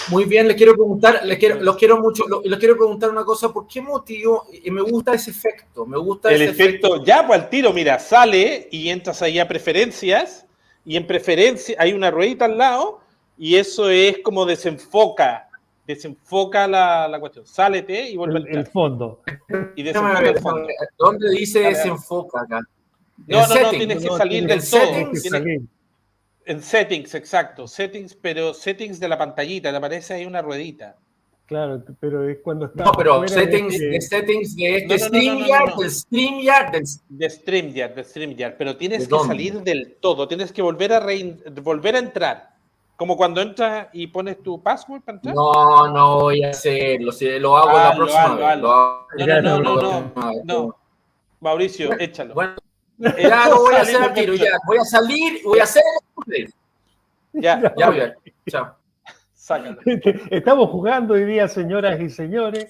Muy bien, les quiero preguntar, los quiero mucho, les quiero preguntar una cosa, ¿por qué motivo? Me gusta ese efecto, El efecto, ya pues al tiro, mira, sale y entras ahí a preferencias, y en preferencias hay una ruedita al lado, y eso es como desenfoca la cuestión. Sálete y vuelve a entrar. El fondo. Y desenfoca el fondo. ¿Dónde dice desenfoca acá? No, tienes que salir del todo. En settings, exacto. Settings, pero settings de la pantallita, te aparece ahí una ruedita. Claro, pero es cuando está. No, pero settings de StreamYard, de StreamYard, pero tienes que salir del todo, tienes que volver a entrar. Como cuando entras y pones tu password para entrar. No voy a hacerlo, lo hago la próxima vez. No. Mauricio, échalo. Bueno, ya lo voy a hacer al tiro, ya. Voy a salir, voy a hacer el... Ya, chao. Sácalo. Estamos jugando hoy día, señoras y señores.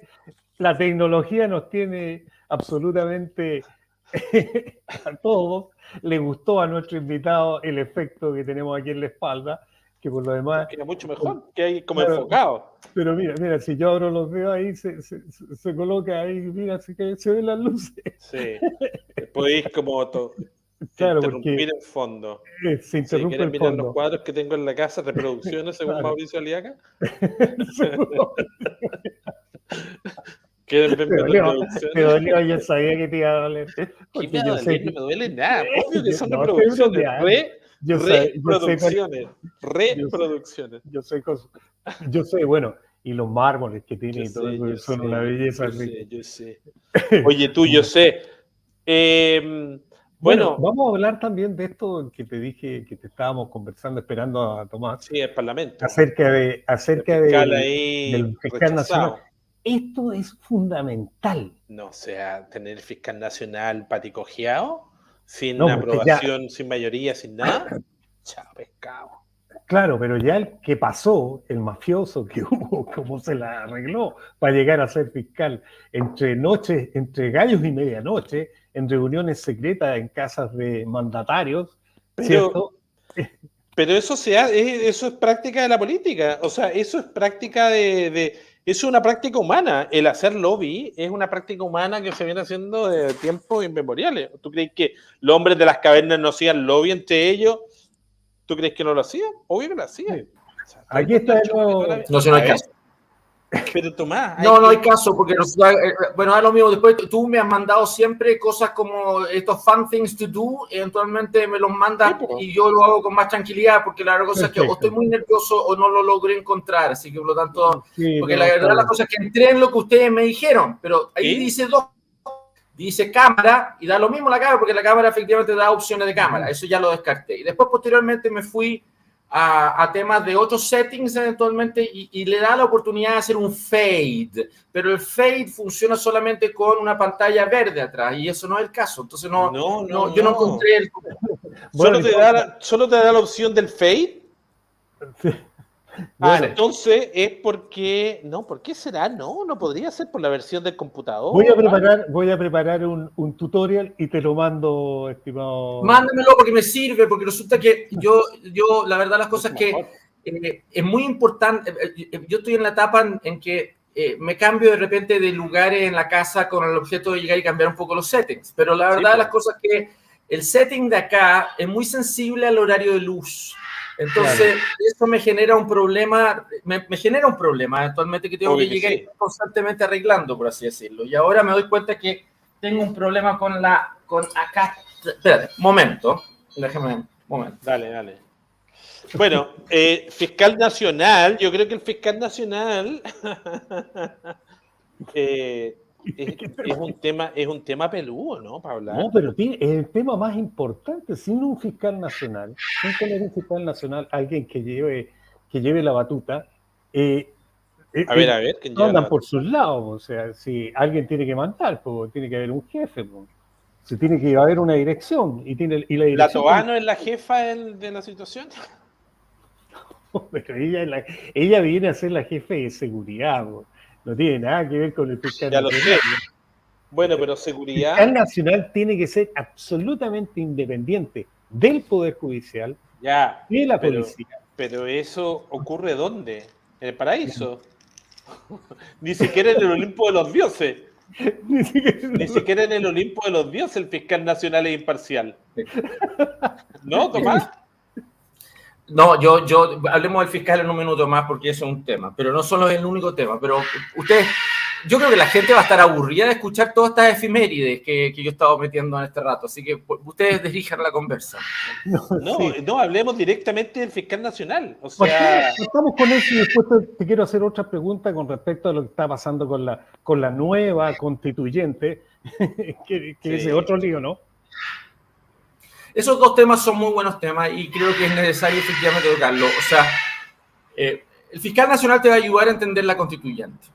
La tecnología nos tiene absolutamente a todos. Le gustó a nuestro invitado el efecto que tenemos aquí en la espalda, que por lo demás... Era mucho mejor, que hay como enfocado. Pero mira, si yo abro los dedos ahí, se coloca ahí, mira, así que se ven las luces. Sí, podéis como interrumpir el fondo. Se interrumpe el mirar fondo. Los cuadros que tengo en la casa, reproducciones según Mauricio Aliaga. ¿Quieren ver mis reproducciones? Me dolió, yo sabía que te iba a doler. No me duele nada, obvio que son reproducciones. Reproducciones. Yo sé, bueno, y los mármoles que tiene y todo eso son una belleza. Yo sé. Oye, yo sé. Bueno, vamos a hablar también de esto que te dije, que te estábamos conversando, esperando a Tomás. Sí, el Parlamento. Acerca del fiscal nacional. Esto es fundamental. No, o sea, tener el fiscal nacional paticojeado, sin aprobación, sin mayoría, sin nada. Chao, pescado. Claro, pero ya el que pasó, el mafioso que hubo, cómo se la arregló para llegar a ser fiscal entre gallos y medianoche, en reuniones secretas en casas de mandatarios, ¿cierto? Pero eso eso es práctica de la política, o sea, eso es práctica es una práctica humana. El hacer lobby es una práctica humana que se viene haciendo de tiempos inmemoriales. ¿Tú crees que los hombres de las cavernas no hacían lobby entre ellos? ¿Tú crees que no lo hacían? Obvio que lo hacían. Sí. O sea, aquí está el nuevo... No, si no hay caso. Pero Tomás... No hay caso, porque bueno, es lo mismo. Después tú me has mandado siempre cosas como estos fun things to do, eventualmente me los mandas y yo lo hago con más tranquilidad, porque la cosa es que o estoy muy nervioso o no lo logré encontrar, así que por lo tanto, porque la verdad la cosa es que entré en lo que ustedes me dijeron, pero ahí dice cámara, y da lo mismo la cámara, porque la cámara efectivamente da opciones de cámara, eso ya lo descarté. Y después posteriormente me fui a temas de otros settings eventualmente y le da la oportunidad de hacer un fade, pero el fade funciona solamente con una pantalla verde atrás y eso no es el caso, entonces yo no encontré el... ¿Solo te da la opción del fade? Sí. Bueno. Entonces es porque... No, ¿por qué será? No podría ser por la versión del computador. Voy a preparar un tutorial y te lo mando, estimado. Mándamelo porque me sirve, porque resulta que yo la verdad las cosas que es muy importante. Yo estoy en la etapa en que me cambio de repente de lugares en la casa con el objeto de llegar y cambiar un poco los settings, pero la verdad las cosas que el setting de acá es muy sensible al horario de luz. Entonces, eso me genera un problema, me genera un problema actualmente que tengo que llegar constantemente arreglando, por así decirlo. Y ahora me doy cuenta que tengo un problema con acá. Espérate, momento. Déjame, momento. Dale. Bueno, fiscal nacional, yo creo que el fiscal nacional es un tema peludo, ¿no? Para hablar. No, pero es el tema más importante. Sin un fiscal nacional, sin tener un fiscal nacional, alguien que lleve la batuta, a ver, ¿quién no andan por sus lados. O sea, si alguien tiene que mandar, pues tiene que haber un jefe, pues. Si tiene que haber una dirección y la dirección. ¿La Tobano es la jefa de la situación? Pero ella viene a ser la jefe de seguridad, pues. No tiene nada que ver con el fiscal nacional. Bueno, pero seguridad... El fiscal nacional tiene que ser absolutamente independiente del Poder Judicial, de la policía. Pero eso ocurre ¿dónde? En el paraíso. Ni siquiera en el Olimpo de los dioses. Ni siquiera en el Olimpo de los dioses el fiscal nacional es imparcial. ¿No, Tomás? No, yo hablemos del fiscal en un minuto más porque eso es un tema, pero no solo es el único tema, pero ustedes, yo creo que la gente va a estar aburrida de escuchar todas estas efemérides que yo he estado metiendo en este rato, así que ustedes dirijan la conversa. No, hablemos directamente del fiscal nacional. O sea, estamos con eso y después te quiero hacer otra pregunta con respecto a lo que está pasando con la nueva constituyente, que sí. Ese otro lío, ¿no? Esos dos temas son muy buenos temas y creo que es necesario efectivamente tocarlo. O sea, el fiscal nacional te va a ayudar a entender la constituyente.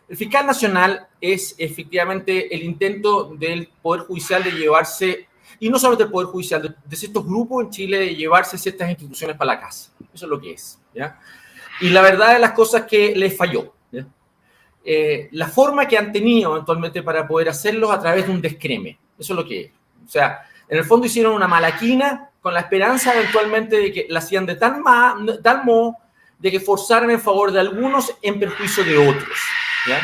El fiscal nacional es efectivamente el intento del Poder Judicial de llevarse, y no solamente el Poder Judicial, de ciertos grupos en Chile de llevarse ciertas instituciones para la casa. Eso es lo que es, ¿ya? Y la verdad de las cosas que les falló, ¿ya? La forma que han tenido eventualmente para poder hacerlo a través de un descreme. Eso es lo que es. O sea, en el fondo hicieron una malaquina con la esperanza eventualmente de que la hacían de tal modo de que forzaran en favor de algunos en perjuicio de otros, ¿ya?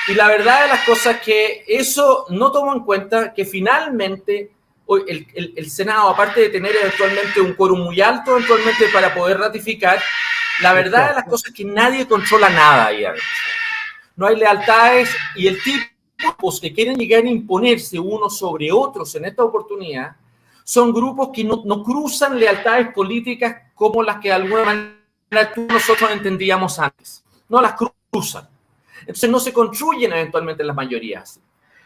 Y la verdad de las cosas es que eso no tomó en cuenta que finalmente hoy el Senado, aparte de tener eventualmente un quórum muy alto eventualmente para poder ratificar, la verdad de las cosas es que nadie controla nada ahí adentro. No hay lealtades y el tipos que quieren llegar a imponerse unos sobre otros en esta oportunidad son grupos que no cruzan lealtades políticas como las que de alguna manera nosotros entendíamos antes. No las cruzan. Entonces no se construyen eventualmente las mayorías.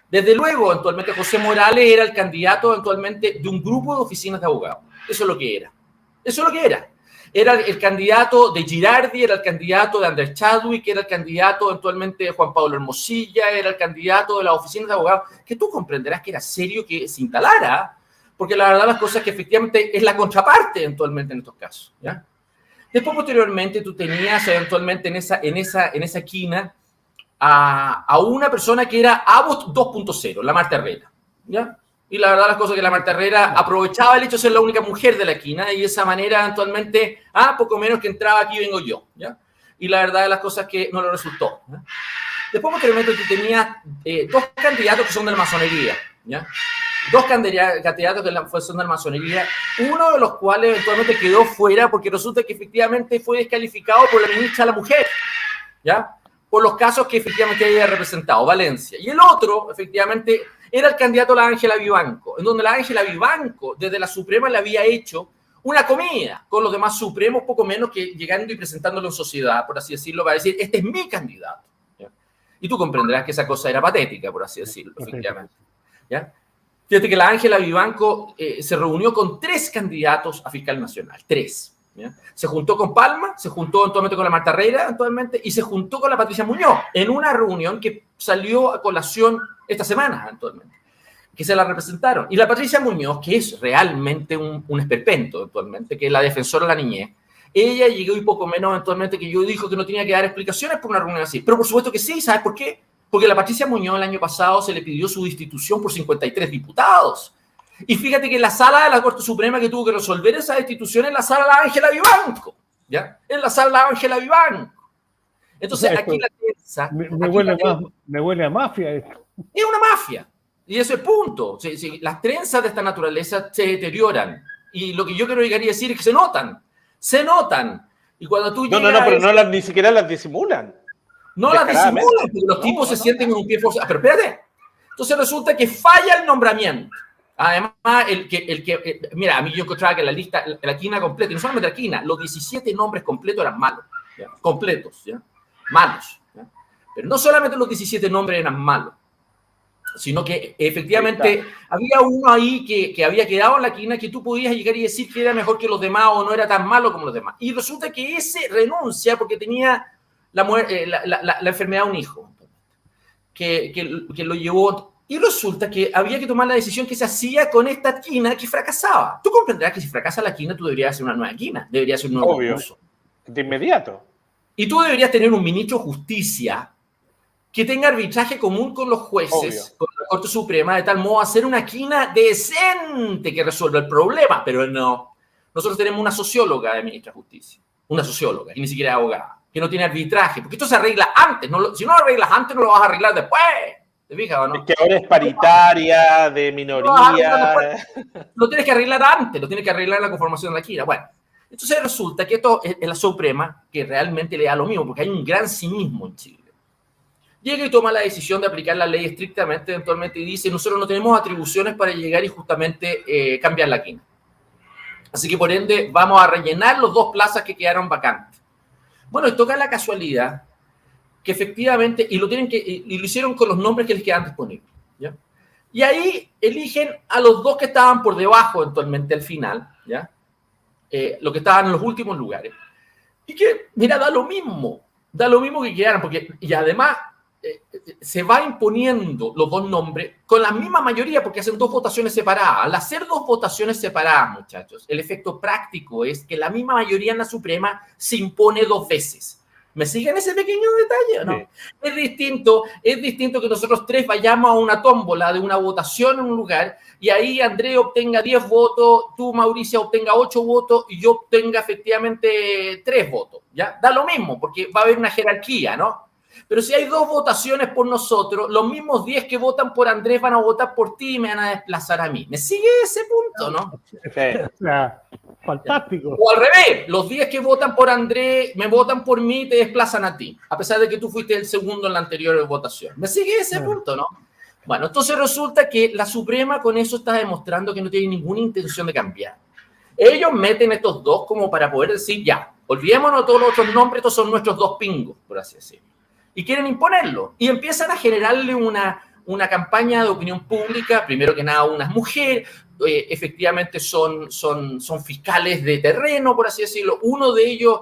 Desde luego, eventualmente José Morales era el candidato eventualmente de un grupo de oficinas de abogados. Eso es lo que era. Eso es lo que era. Era el candidato de Girardi, era el candidato de Andrés Chadwick, era el candidato eventualmente de Juan Pablo Hermosilla, era el candidato de las oficinas de abogados, que tú comprenderás que era serio que se instalara, porque la verdad las cosas es que efectivamente es la contraparte eventualmente en estos casos, ¿ya? Después, posteriormente, tú tenías eventualmente en esa esquina a una persona que era Abbott 2.0, la Marta Herrera, ¿ya? Y la verdad las cosas que la Marta Herrera aprovechaba el hecho de ser la única mujer de la esquina y de esa manera eventualmente, poco menos que entraba aquí vengo yo, ¿ya? Y la verdad de las cosas que no le resultó, ¿ya? Después, posteriormente, tú tenías dos candidatos que son de la masonería, ¿ya? Dos candidatos que son de la masonería, uno de los cuales eventualmente quedó fuera porque resulta que efectivamente fue descalificado por la ministra de la Mujer, ¿ya? Por los casos que efectivamente había representado, Valencia. Y el otro, efectivamente, era el candidato la Ángela Vivanco, en donde la Ángela Vivanco, desde la Suprema, le había hecho una comida con los demás supremos, poco menos que llegando y presentándolo en sociedad, por así decirlo, para decir, este es mi candidato, ¿ya? Y tú comprenderás que esa cosa era patética, por así decirlo, efectivamente, ¿ya? Fíjate que la Ángela Vivanco se reunió con 3 candidatos a fiscal nacional, 3. ¿Ya? Se juntó con Palma, se juntó eventualmente con la Marta Herrera, eventualmente, y se juntó con la Patricia Muñoz en una reunión que salió a colación esta semana, eventualmente, que se la representaron. Y la Patricia Muñoz, que es realmente un esperpento, eventualmente, que es la defensora de la niñez, ella llegó y poco menos, eventualmente, que yo dijo que no tenía que dar explicaciones por una reunión así. Pero por supuesto que sí, ¿sabes por qué? Porque la Patricia Muñoz el año pasado se le pidió su destitución por 53 diputados. Y fíjate que en la sala de la Corte Suprema que tuvo que resolver esa destitución es la sala de la Ángela Vivanco, ¿ya? En la sala de la Ángela Vivanco. Entonces, aquí la trenza... Me huele a mafia esto. Es una mafia. Y ese es el punto. Sí, las trenzas de esta naturaleza se deterioran. Y lo que yo quiero llegar a decir es que se notan. Se notan. Y cuando tú llegas... pero ni siquiera las disimulan. No las disimulan, porque los tipos se sienten con un pie forzado. Pero espérate. Entonces resulta que falla el nombramiento. Además, mira, a mí yo encontraba que la quina completa, y no solamente la quina, los 17 nombres completos eran malos, ¿ya? Completos, ¿ya? Malos, ¿ya? Pero no solamente los 17 nombres eran malos, sino que efectivamente había uno ahí que había quedado en la quina que tú podías llegar y decir que era mejor que los demás o no era tan malo como los demás. Y resulta que ese renuncia porque tenía la enfermedad de un hijo, que lo llevó... Y resulta que había que tomar la decisión que se hacía con esta quina que fracasaba. Tú comprenderás que si fracasa la quina, tú deberías hacer una nueva quina, deberías hacer un nuevo concurso. De inmediato. Y tú deberías tener un ministro de Justicia que tenga arbitraje común con los jueces, con la Corte Suprema, de tal modo hacer una quina decente que resuelva el problema. Pero no. Nosotros tenemos una socióloga de ministra de Justicia, una socióloga, y ni siquiera es abogada, que no tiene arbitraje, porque esto se arregla antes, si no lo arreglas antes, no lo vas a arreglar después. ¿Te fijas o no? Es que ahora es paritaria, de minoría. Lo tienes que arreglar antes, lo tienes que arreglar en la conformación de la Kira. Bueno, entonces resulta que esto es la Suprema, que realmente le da lo mismo, porque hay un gran cinismo en Chile. Llega y toma la decisión de aplicar la ley estrictamente, eventualmente, y dice, nosotros no tenemos atribuciones para llegar y justamente cambiar la quina. Así que, por ende, vamos a rellenar los 2 plazas que quedaron vacantes. Bueno, y toca la casualidad que efectivamente, y lo hicieron con los nombres que les quedan disponibles, ¿ya? Y ahí eligen a los 2 que estaban por debajo, eventualmente, al final, ¿ya? Los que estaban en los últimos lugares. Y que, mira, da lo mismo que quedaron, porque, y además, se va imponiendo los 2 nombres con la misma mayoría porque hacen 2 votaciones separadas. Al hacer 2 votaciones separadas, muchachos, el efecto práctico es que la misma mayoría en la Suprema se impone 2 veces. ¿Me siguen ese pequeño detalle o no? Sí. Es distinto que nosotros 3 vayamos a una tómbola de una votación en un lugar y ahí Andrés obtenga 10 votos, tú, Mauricio, obtenga 8 votos y yo obtenga efectivamente 3 votos. ¿Ya? Da lo mismo porque va a haber una jerarquía, ¿no? Pero si hay 2 votaciones por nosotros, los mismos 10 que votan por Andrés van a votar por ti y me van a desplazar a mí. ¿Me sigue ese punto, no? Sí. Fantástico. O al revés, los 10 que votan por Andrés me votan por mí y te desplazan a ti, a pesar de que tú fuiste el segundo en la anterior votación. ¿Me sigue ese punto, no? Bueno, entonces resulta que la Suprema con eso está demostrando que no tiene ninguna intención de cambiar. Ellos meten estos 2 como para poder decir, ya, olvidémonos de todos los otros nombres, estos son nuestros 2 pingos, por así decirlo. Y quieren imponerlo. Y empiezan a generarle una campaña de opinión pública, primero que nada unas mujeres, efectivamente son fiscales de terreno, por así decirlo. Uno de ellos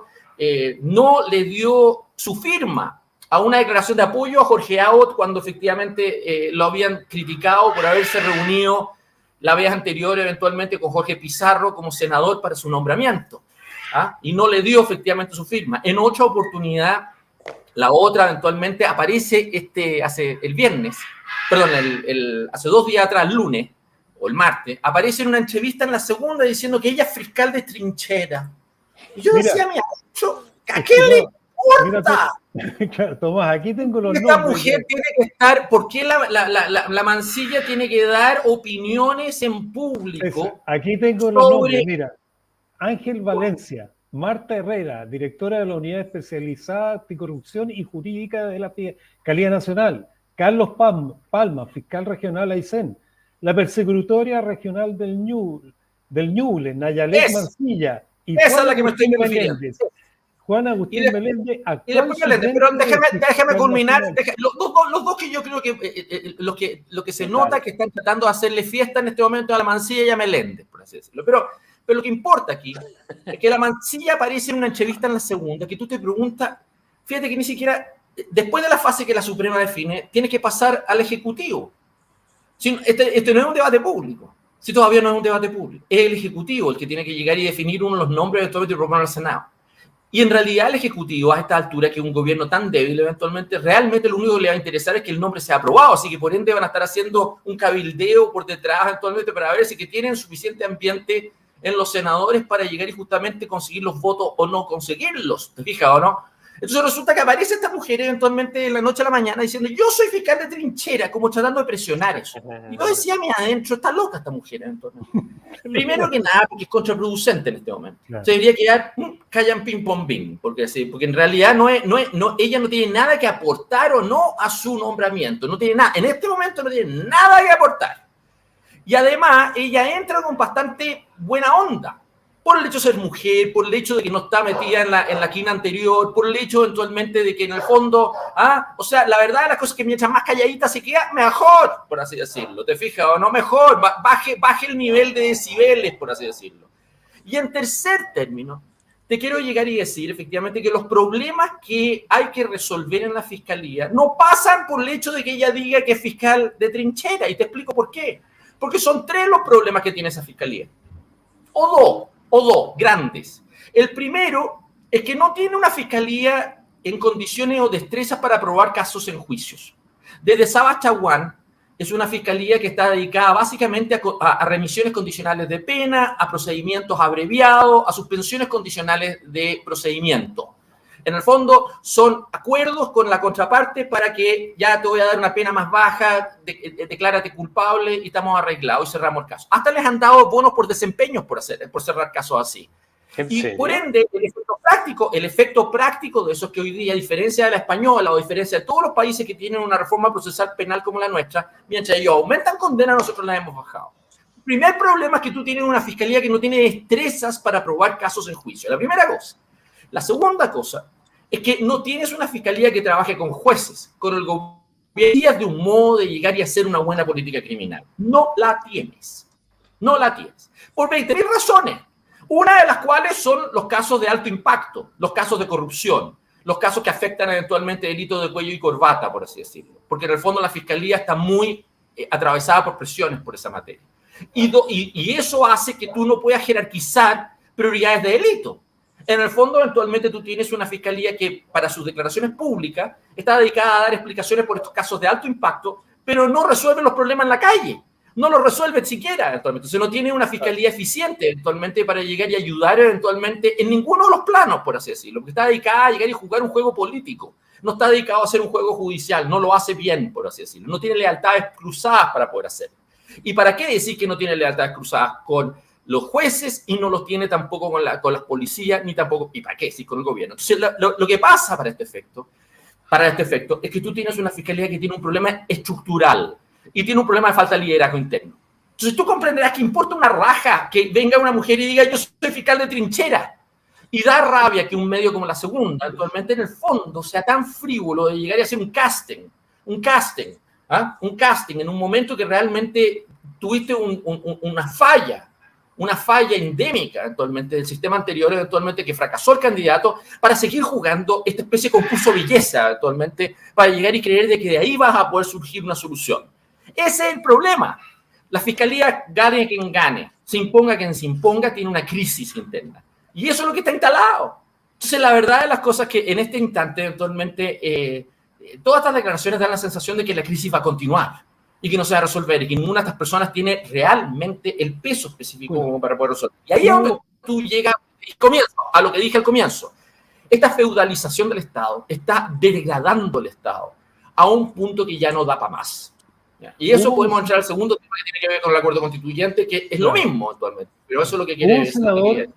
no le dio su firma a una declaración de apoyo a Jorge Abbott cuando efectivamente lo habían criticado por haberse reunido la vez anterior eventualmente con Jorge Pizarro como senador para su nombramiento. ¿Ah? Y no le dio efectivamente su firma. En otra oportunidad, la otra eventualmente aparece hace el viernes, perdón, hace 2 días atrás, el lunes o el martes, aparece en una entrevista en La Segunda diciendo que ella es fiscal de trinchera. Y yo decía, mira, ¿a qué le importa? Mira, Tomás, aquí tengo los nombres. Esta mujer tiene que estar, ¿por qué la Mansilla tiene que dar opiniones en público? Aquí tengo los nombres, mira. Ángel Valencia, Marta Herrera, directora de la Unidad Especializada Anticorrupción y Jurídica de la Fiscalía Nacional. Carlos Palma, fiscal regional Aysén. La persecutoria regional del Ñuble, Nayalet Mancilla. Y esa es la que me estoy refiriendo. Juan Agustín Meléndez, actual. Pero déjame culminar. Los 2 que yo creo que lo que se nota que están tratando de hacerle fiesta en este momento a la Mancilla y a Meléndez, por así decirlo. Pero lo que importa aquí es que la Mancilla aparece en una entrevista en La Segunda, que tú te preguntas, fíjate que ni siquiera, después de la fase que la Suprema define, tiene que pasar al Ejecutivo. Este no es un debate público. Si todavía no es un debate público. Es el Ejecutivo el que tiene que llegar y definir uno de los nombres eventualmente y proponer al Senado. Y en realidad el Ejecutivo a esta altura, que es un gobierno tan débil eventualmente, realmente lo único que le va a interesar es que el nombre sea aprobado. Así que por ende van a estar haciendo un cabildeo por detrás eventualmente para ver si que tienen suficiente ambiente en los senadores para llegar y justamente conseguir los votos o no conseguirlos. ¿Te fijas o no? Entonces resulta que aparece esta mujer eventualmente en la noche a la mañana diciendo yo soy fiscal de trinchera, como tratando de presionar eso. Y yo decía, mira, adentro está loca esta mujer eventualmente. Primero que nada, porque es contraproducente en este momento. Claro. Se debería quedar callan ping pong bing, porque en realidad ella no tiene nada que aportar o no a su nombramiento. No tiene nada, en este momento no tiene nada que aportar. Y además ella entra con bastante buena onda. Por el hecho de ser mujer, por el hecho de que no está metida en la quina anterior, por el hecho eventualmente de que en el fondo, o sea, la verdad las cosas que mientras más calladita se queda, mejor, por así decirlo, ¿te fijas o no? Mejor, baje el nivel de decibeles, por así decirlo. Y en tercer término, te quiero llegar y decir efectivamente que los problemas que hay que resolver en la fiscalía no pasan por el hecho de que ella diga que es fiscal de trinchera, y te explico por qué. Porque son 3 los problemas que tiene esa fiscalía. O dos grandes. El primero es que no tiene una fiscalía en condiciones o destrezas para probar casos en juicios. Desde Sabas Chaguán, es una fiscalía que está dedicada básicamente a remisiones condicionales de pena, a procedimientos abreviados, a suspensiones condicionales de procedimiento. En el fondo, son acuerdos con la contraparte para que ya te voy a dar una pena más baja, declárate culpable y estamos arreglados y cerramos el caso. Hasta les han dado bonos por desempeños por cerrar casos así. Y por ende, el efecto práctico de eso es que hoy día, a diferencia de la española o a diferencia de todos los países que tienen una reforma procesal penal como la nuestra, mientras ellos aumentan condenas, nosotros la hemos bajado. El primer problema es que tú tienes una fiscalía que no tiene destrezas para probar casos en juicio. La primera cosa. La segunda cosa es que no tienes una fiscalía que trabaje con jueces, con el gobierno de un modo de llegar y hacer una buena política criminal. No la tienes. No la tienes. Por 20.000 razones. Una de las cuales son los casos de alto impacto, los casos de corrupción, los casos que afectan eventualmente delitos de cuello y corbata, por así decirlo. Porque en el fondo la fiscalía está muy atravesada por presiones por esa materia. Y eso hace que tú no puedas jerarquizar prioridades de delito. En el fondo, eventualmente tú tienes una fiscalía que para sus declaraciones públicas está dedicada a dar explicaciones por estos casos de alto impacto, pero no resuelve los problemas en la calle. No lo resuelve siquiera eventualmente. Entonces no tiene una fiscalía eficiente eventualmente para llegar y ayudar eventualmente en ninguno de los planos, por así decirlo. Porque está dedicada a llegar y jugar un juego político. No está dedicado a hacer un juego judicial. No lo hace bien, por así decirlo. No tiene lealtades cruzadas para poder hacerlo. ¿Y para qué decir que no tiene lealtades cruzadas con los jueces y no los tiene tampoco con las policías, ni tampoco, ¿y para qué decir con el gobierno? Entonces lo que pasa para este efecto es que tú tienes una fiscalía que tiene un problema estructural y tiene un problema de falta de liderazgo interno. Entonces tú comprenderás que importa una raja que venga una mujer y diga yo soy fiscal de trinchera. Y da rabia que un medio como La Segunda, actualmente en el fondo, sea tan frívolo de llegar y hacer un casting en un momento que realmente tuviste una falla endémica actualmente del sistema anterior, eventualmente que fracasó el candidato, para seguir jugando esta especie de concurso belleza actualmente, para llegar y creer de que de ahí vas a poder surgir una solución. Ese es el problema. La fiscalía, gane quien gane, se imponga quien se imponga, tiene una crisis interna. Y eso es lo que está instalado. Entonces, la verdad de las cosas es que en este instante, eventualmente, todas estas declaraciones dan la sensación de que la crisis va a continuar y que no se va a resolver y que ninguna de estas personas tiene realmente el peso específico como para poder resolver. Y ahí es donde tú llegas a lo que dije al comienzo. Esta feudalización del Estado está degradando el Estado a un punto que ya no da para más. Y eso podemos entrar al segundo tema que tiene que ver con el acuerdo constituyente, que es lo mismo actualmente, pero eso es lo que quiere decir.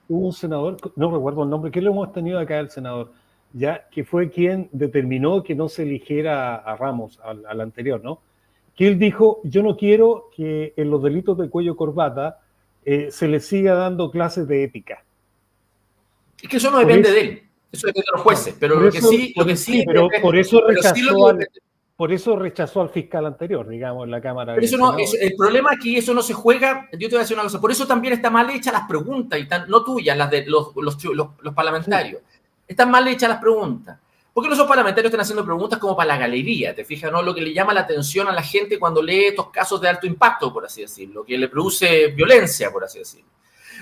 Hubo un senador, no recuerdo el nombre, que lo hemos tenido acá el senador, ya que fue quien determinó que no se eligiera a Ramos, al anterior, ¿no? Que él dijo, yo no quiero que en los delitos de cuello corbata se le siga dando clases de ética. Es que eso no depende de él, eso depende de los jueces, pero por eso rechazó al fiscal anterior, digamos, en la Cámara. Pero el problema aquí, eso no se juega. Yo te voy a decir una cosa, por eso también están mal hechas las preguntas, y no tuyas, las de los parlamentarios. Sí. Están mal hechas las preguntas. Porque los parlamentarios están haciendo preguntas como para la galería, ¿te fijas? ¿No? Lo que le llama la atención a la gente cuando lee estos casos de alto impacto, por así decirlo, que le produce violencia, por así decirlo.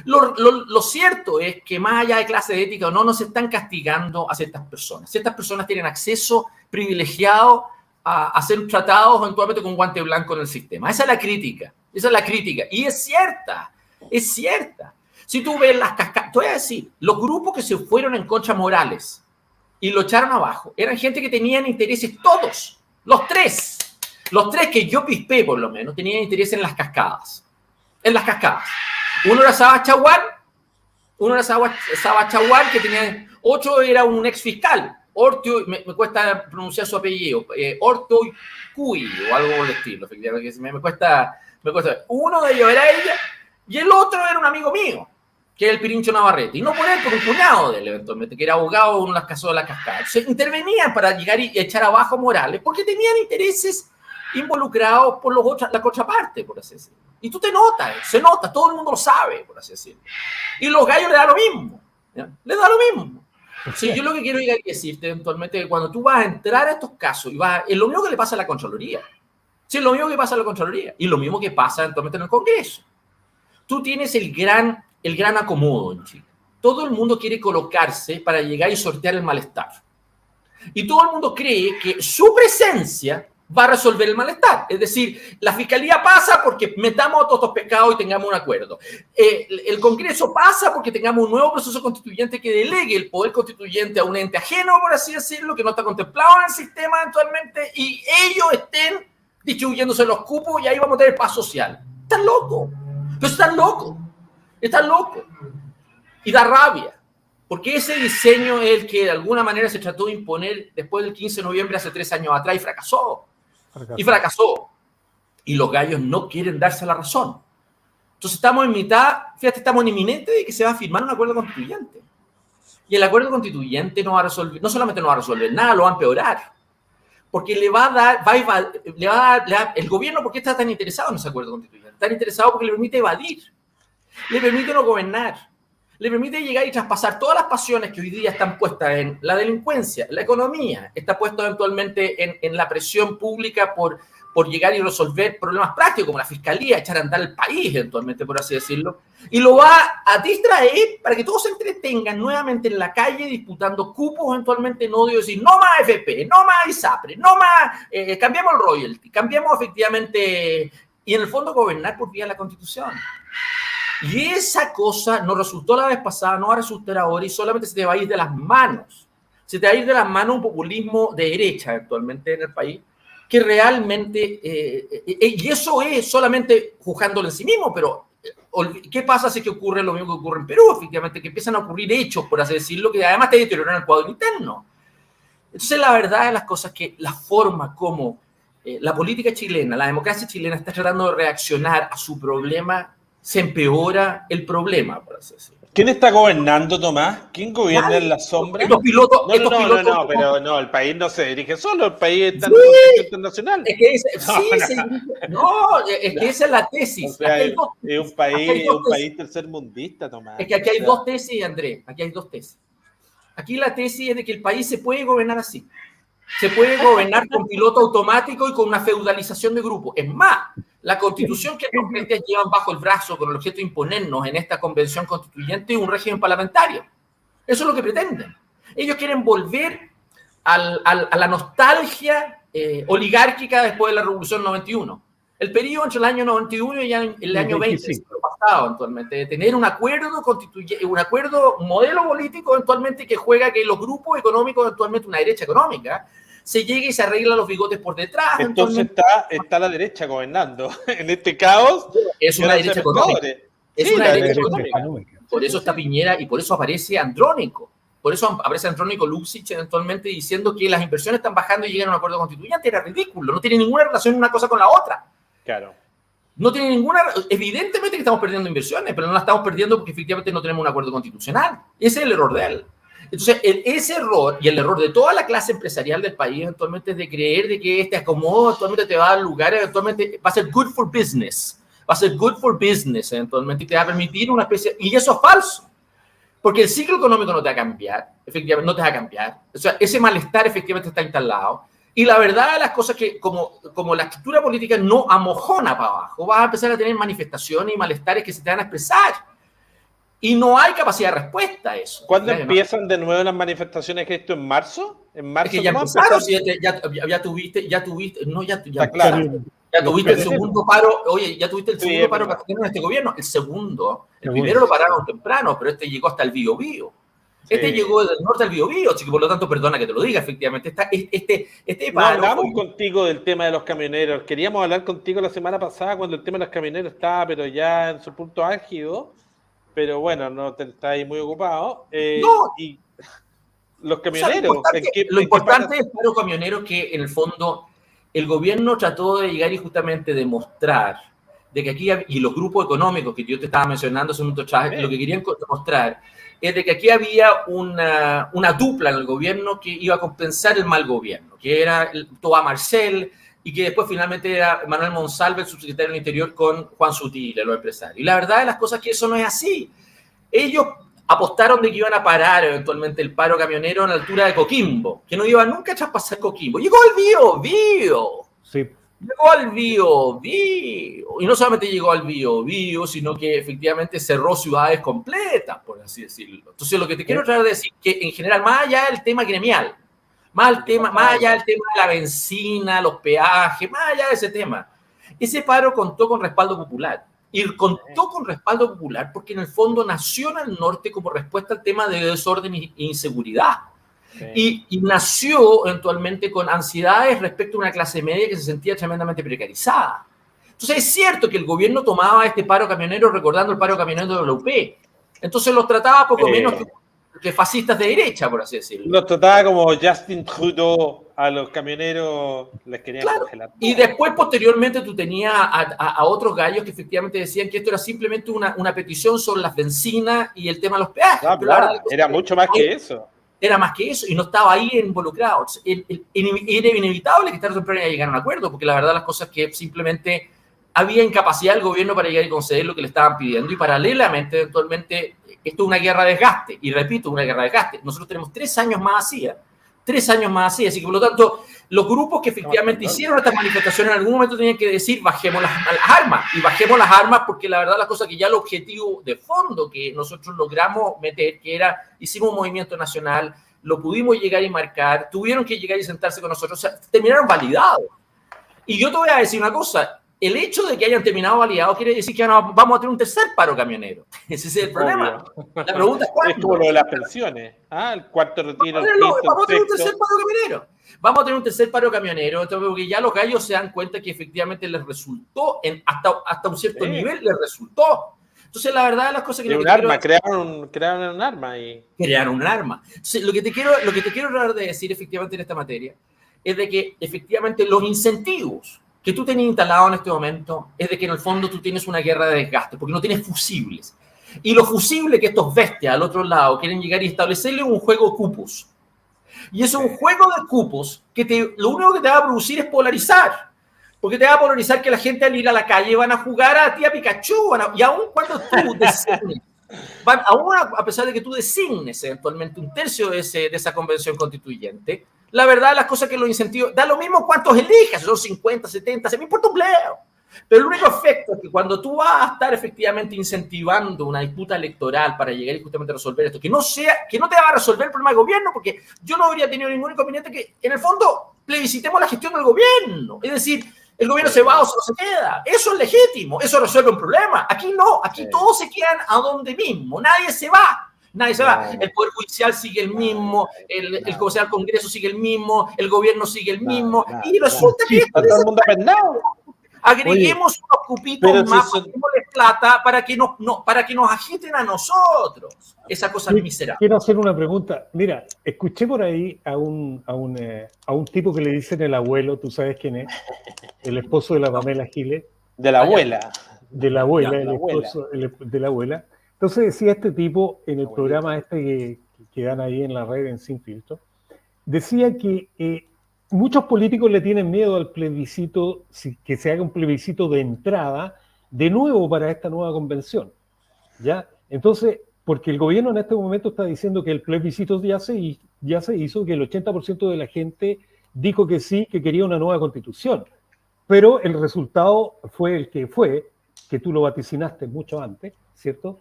Lo cierto es que más allá de clase de ética o no se están castigando a ciertas personas. Ciertas personas tienen acceso privilegiado a ser tratados eventualmente con guante blanco en el sistema. Esa es la crítica. Y es cierta. Si tú ves las cascadas, te voy a decir, los grupos que se fueron en contra Morales y lo echaron abajo, eran gente que tenían intereses todos, los tres que yo pispé por lo menos, tenían interés en las cascadas. Uno era Saba Chaguar, que tenía, otro era un ex fiscal, Ortio, me cuesta pronunciar su apellido, Ortio Cuy o algo por el estilo, efectivamente, me cuesta. Uno de ellos era ella y el otro era un amigo mío, que era el Pirincho Navarrete, y no por él, por un cuñado de él eventualmente, que era abogado en unos casos de la cascada. Se intervenían para llegar y echar abajo a Morales, porque tenían intereses involucrados por la contraparte, por así decirlo. Y tú se nota, todo el mundo lo sabe, por así decirlo. Y los gallos le da lo mismo, ¿ya? Sí, yo lo que quiero llegar y decirte eventualmente es que cuando tú vas a entrar a estos casos, es lo mismo que le pasa a la Contraloría. Sí, es lo mismo que pasa a la Contraloría. Y lo mismo que pasa eventualmente en el Congreso. Tú tienes el gran acomodo en Chile. Todo el mundo quiere colocarse para llegar y sortear el malestar. Y todo el mundo cree que su presencia va a resolver el malestar. Es decir, la fiscalía pasa porque metamos a todos estos pecados y tengamos un acuerdo. El Congreso pasa porque tengamos un nuevo proceso constituyente que delegue el poder constituyente a un ente ajeno, por así decirlo, que no está contemplado en el sistema actualmente, y ellos estén distribuyéndose los cupos y ahí vamos a tener paz social. Están locos. Pero están locos. Están locos. Y da rabia. Porque ese diseño es el que de alguna manera se trató de imponer después del 15 de noviembre hace 3 años atrás y fracasó. Y fracasó. Y los gallos no quieren darse la razón. Entonces estamos en mitad, fíjate, estamos en inminente de que se va a firmar un acuerdo constituyente. Y el acuerdo constituyente no va a resolver, no solamente no va a resolver nada, lo va a empeorar. Porque le va a dar, el gobierno, ¿por qué está tan interesado en ese acuerdo constituyente? Está interesado porque le permite evadir, le permite no gobernar, le permite llegar y traspasar todas las pasiones que hoy día están puestas en la delincuencia, la economía, está puesto eventualmente en la presión pública por llegar y resolver problemas prácticos como la fiscalía, echar a andar el país eventualmente, por así decirlo, y lo va a distraer para que todos se entretengan nuevamente en la calle disputando cupos eventualmente en odio, decir no más FP, no más ISAPRE, no más, cambiamos el royalty, cambiamos efectivamente, y en el fondo gobernar por vía de la Constitución. Y esa cosa no resultó la vez pasada, no va a resultar ahora y solamente se te va a ir de las manos. Se te va a ir de las manos un populismo de derecha actualmente en el país que realmente, y eso es solamente juzgándolo en sí mismo, pero ¿qué pasa si que ocurre lo mismo que ocurre en Perú? Efectivamente, que empiezan a ocurrir hechos, por así decirlo, que además te deterioran el cuadro interno. Entonces, la verdad de las cosas es que la forma como la política chilena, la democracia chilena está tratando de reaccionar a su problema, se empeora el problema, por así decirlo. ¿Quién está gobernando, Tomás? ¿Quién gobierna en la sombra? Estos pilotos, pero no, el país no se dirige solo, el país está en un contexto internacional. Es que esa es la tesis. O sea, es un país tercermundista, Tomás. Es que aquí hay dos tesis, Andrés, aquí hay dos tesis. Aquí la tesis es de que el país se puede gobernar así. Se puede gobernar con piloto automático y con una feudalización de grupos. Es más, la constitución que los presidentes llevan bajo el brazo con el objeto de imponernos en esta convención constituyente es un régimen parlamentario. Eso es lo que pretenden. Ellos quieren volver a la nostalgia oligárquica después de la Revolución 91. El periodo entre el año 91 y el año 20, pasado eventualmente, de tener un acuerdo constituyente, un modelo político eventualmente que juega que los grupos económicos, eventualmente una derecha económica, se llegue y se arregla los bigotes por detrás. Entonces está la derecha gobernando. En este caos es una derecha económica. Es una derecha económica. Por eso está Piñera y por eso aparece Andrónico. Por eso aparece Andrónico Luksic eventualmente diciendo que las inversiones están bajando y llegan a un acuerdo constituyente. Era ridículo. No tiene ninguna relación una cosa con la otra. Claro. No tiene ninguna... Evidentemente que estamos perdiendo inversiones, pero no las estamos perdiendo porque efectivamente no tenemos un acuerdo constitucional. Ese es el error de él. Entonces, ese error y el error de toda la clase empresarial del país eventualmente es de creer de que este acomodo eventualmente te va a dar lugar, eventualmente va a ser good for business. Va a ser good for business eventualmente y te va a permitir una especie... Y eso es falso. Porque el ciclo económico no te va a cambiar. Efectivamente, no te va a cambiar. O sea, ese malestar efectivamente está instalado. Y la verdad de las cosas que, como la estructura política no amojona para abajo, vas a empezar a tener manifestaciones y malestares que se te van a expresar. Y no hay capacidad de respuesta a eso. ¿Cuándo empiezan de nuevo las manifestaciones? ¿Que esto en marzo? ¿En marzo? Es que ya empezaron, ya tuviste el segundo paro. Oye, ya tuviste el segundo paro que tiene este gobierno. El segundo, el primero lo pararon temprano, pero este llegó hasta el Biobío. Este llegó del norte al Biobío, así que por lo tanto, perdona que te lo diga, efectivamente. No hablamos contigo del tema de los camioneros. Queríamos hablar contigo la semana pasada cuando el tema de los camioneros estaba, pero ya en su punto álgido. Pero bueno, no te estás ahí muy ocupado. Y los camioneros. O sea, lo importante es para los camioneros que en el fondo el gobierno trató de llegar y justamente demostrar de que aquí, y los grupos económicos que yo te estaba mencionando hace un momento atrás, lo que querían demostrar es de que aquí había una dupla en el gobierno que iba a compensar el mal gobierno, que era Toa Marcel y que después finalmente era Manuel Monsalve, el subsecretario del Interior, con Juan Sutil, los empresarios. Y la verdad de las cosas es que eso no es así. Ellos apostaron de que iban a parar eventualmente el paro camionero a la altura de Coquimbo, que no iba nunca a traspasar Coquimbo. Llegó al Biobío. Sí. Llegó al Biobío. Y no solamente llegó al Biobío, sino que efectivamente cerró ciudades completas, por así decirlo. Entonces, lo que te quiero tratar de decir que en general, más allá del tema gremial, más allá del tema de la benzina, los peajes, más allá de ese tema. Ese paro contó con respaldo popular. Y contó con respaldo popular porque en el fondo nació en el norte como respuesta al tema de desorden e inseguridad. Sí. Y nació eventualmente con ansiedades respecto a una clase media que se sentía tremendamente precarizada. Entonces es cierto que el gobierno tomaba este paro camionero recordando el paro camionero de la UP. Entonces los trataba poco menos que fascistas de derecha, por así decirlo. Los trataba como Justin Trudeau a los camioneros, les querían congelar. Y después, posteriormente, tú tenías a otros gallos que efectivamente decían que esto era simplemente una petición sobre las bencinas y el tema de los peajes. Pero la verdad, era mucho más que eso. Era más que eso y no estaba ahí involucrado. Era inevitable que tarde o temprano iba a llegar a un acuerdo, porque la verdad las cosas que simplemente había incapacidad del gobierno para llegar y conceder lo que le estaban pidiendo, y paralelamente, eventualmente, esto es una guerra de desgaste, y repito, una guerra de desgaste. Nosotros tenemos 3 años más así, 3 años más así, así que por lo tanto, los grupos que efectivamente hicieron estas manifestaciones en algún momento tenían que decir, bajemos las armas, y bajemos las armas porque la verdad las cosas que ya el objetivo de fondo que nosotros logramos meter, que era, hicimos un movimiento nacional, lo pudimos llegar y marcar, tuvieron que llegar y sentarse con nosotros, o sea, terminaron validados. Y yo te voy a decir una cosa, el hecho de que hayan terminado validados quiere decir que vamos a tener un tercer paro camionero. Ese es el problema. La pregunta es ¿cuándo? Es como lo de las pensiones. El cuarto retiro. Vamos a tener un tercer paro camionero. Vamos a tener un tercer paro camionero, porque ya los gallos se dan cuenta que efectivamente les resultó, hasta un cierto nivel les resultó. Entonces, la verdad, las cosas que... Crearon un arma. Crearon un arma. Entonces, lo que te quiero tratar de decir efectivamente en esta materia es de que efectivamente los incentivos que tú tenías instalado en este momento es de que en el fondo tú tienes una guerra de desgaste, porque no tienes fusibles. Y lo fusible que estos bestias al otro lado quieren llegar y establecerle un juego de cupos. Y es un juego de cupos que lo único que te va a producir es polarizar. Porque te va a polarizar que la gente al ir a la calle van a jugar a ti a Pikachu. Y aún cuando tú designes, aún a pesar de que tú designes eventualmente un tercio de esa convención constituyente, la verdad, las cosas que los incentivos, da lo mismo cuántos elijas, son 50, 70, se me importa un bleo. Pero el único efecto es que cuando tú vas a estar efectivamente incentivando una disputa electoral para llegar y justamente resolver esto, que no te va a resolver el problema del gobierno, porque yo no habría tenido ningún inconveniente que, en el fondo, plebiscitemos la gestión del gobierno. Es decir, el gobierno se va o se queda. Eso es legítimo, eso resuelve un problma. Aquí no, aquí todos se quedan a donde mismo, nadie se va. Nadie se va. El Poder Judicial sigue el mismo, el Congreso sigue el mismo, el gobierno sigue el mismo, y resulta que todo el mundo apendado. Agreguemos unos cupitos más, pongámosle plata para que nos agiten a nosotros. Esa cosa es miserable. Quiero hacer una pregunta. Mira, escuché por ahí a un tipo que le dicen el abuelo, ¿tú sabes quién es? El esposo de la Pamela Giles. De la abuela. De la abuela, el esposo de la abuela. Entonces decía este tipo en el programa que dan ahí en la red en Sin Filtro, decía que muchos políticos le tienen miedo al plebiscito, que se haga un plebiscito de entrada de nuevo para esta nueva convención, ¿ya? Entonces, porque el gobierno en este momento está diciendo que el plebiscito ya se hizo, que el 80% de la gente dijo que sí, que quería una nueva constitución, pero el resultado fue el que fue, que tú lo vaticinaste mucho antes, ¿cierto?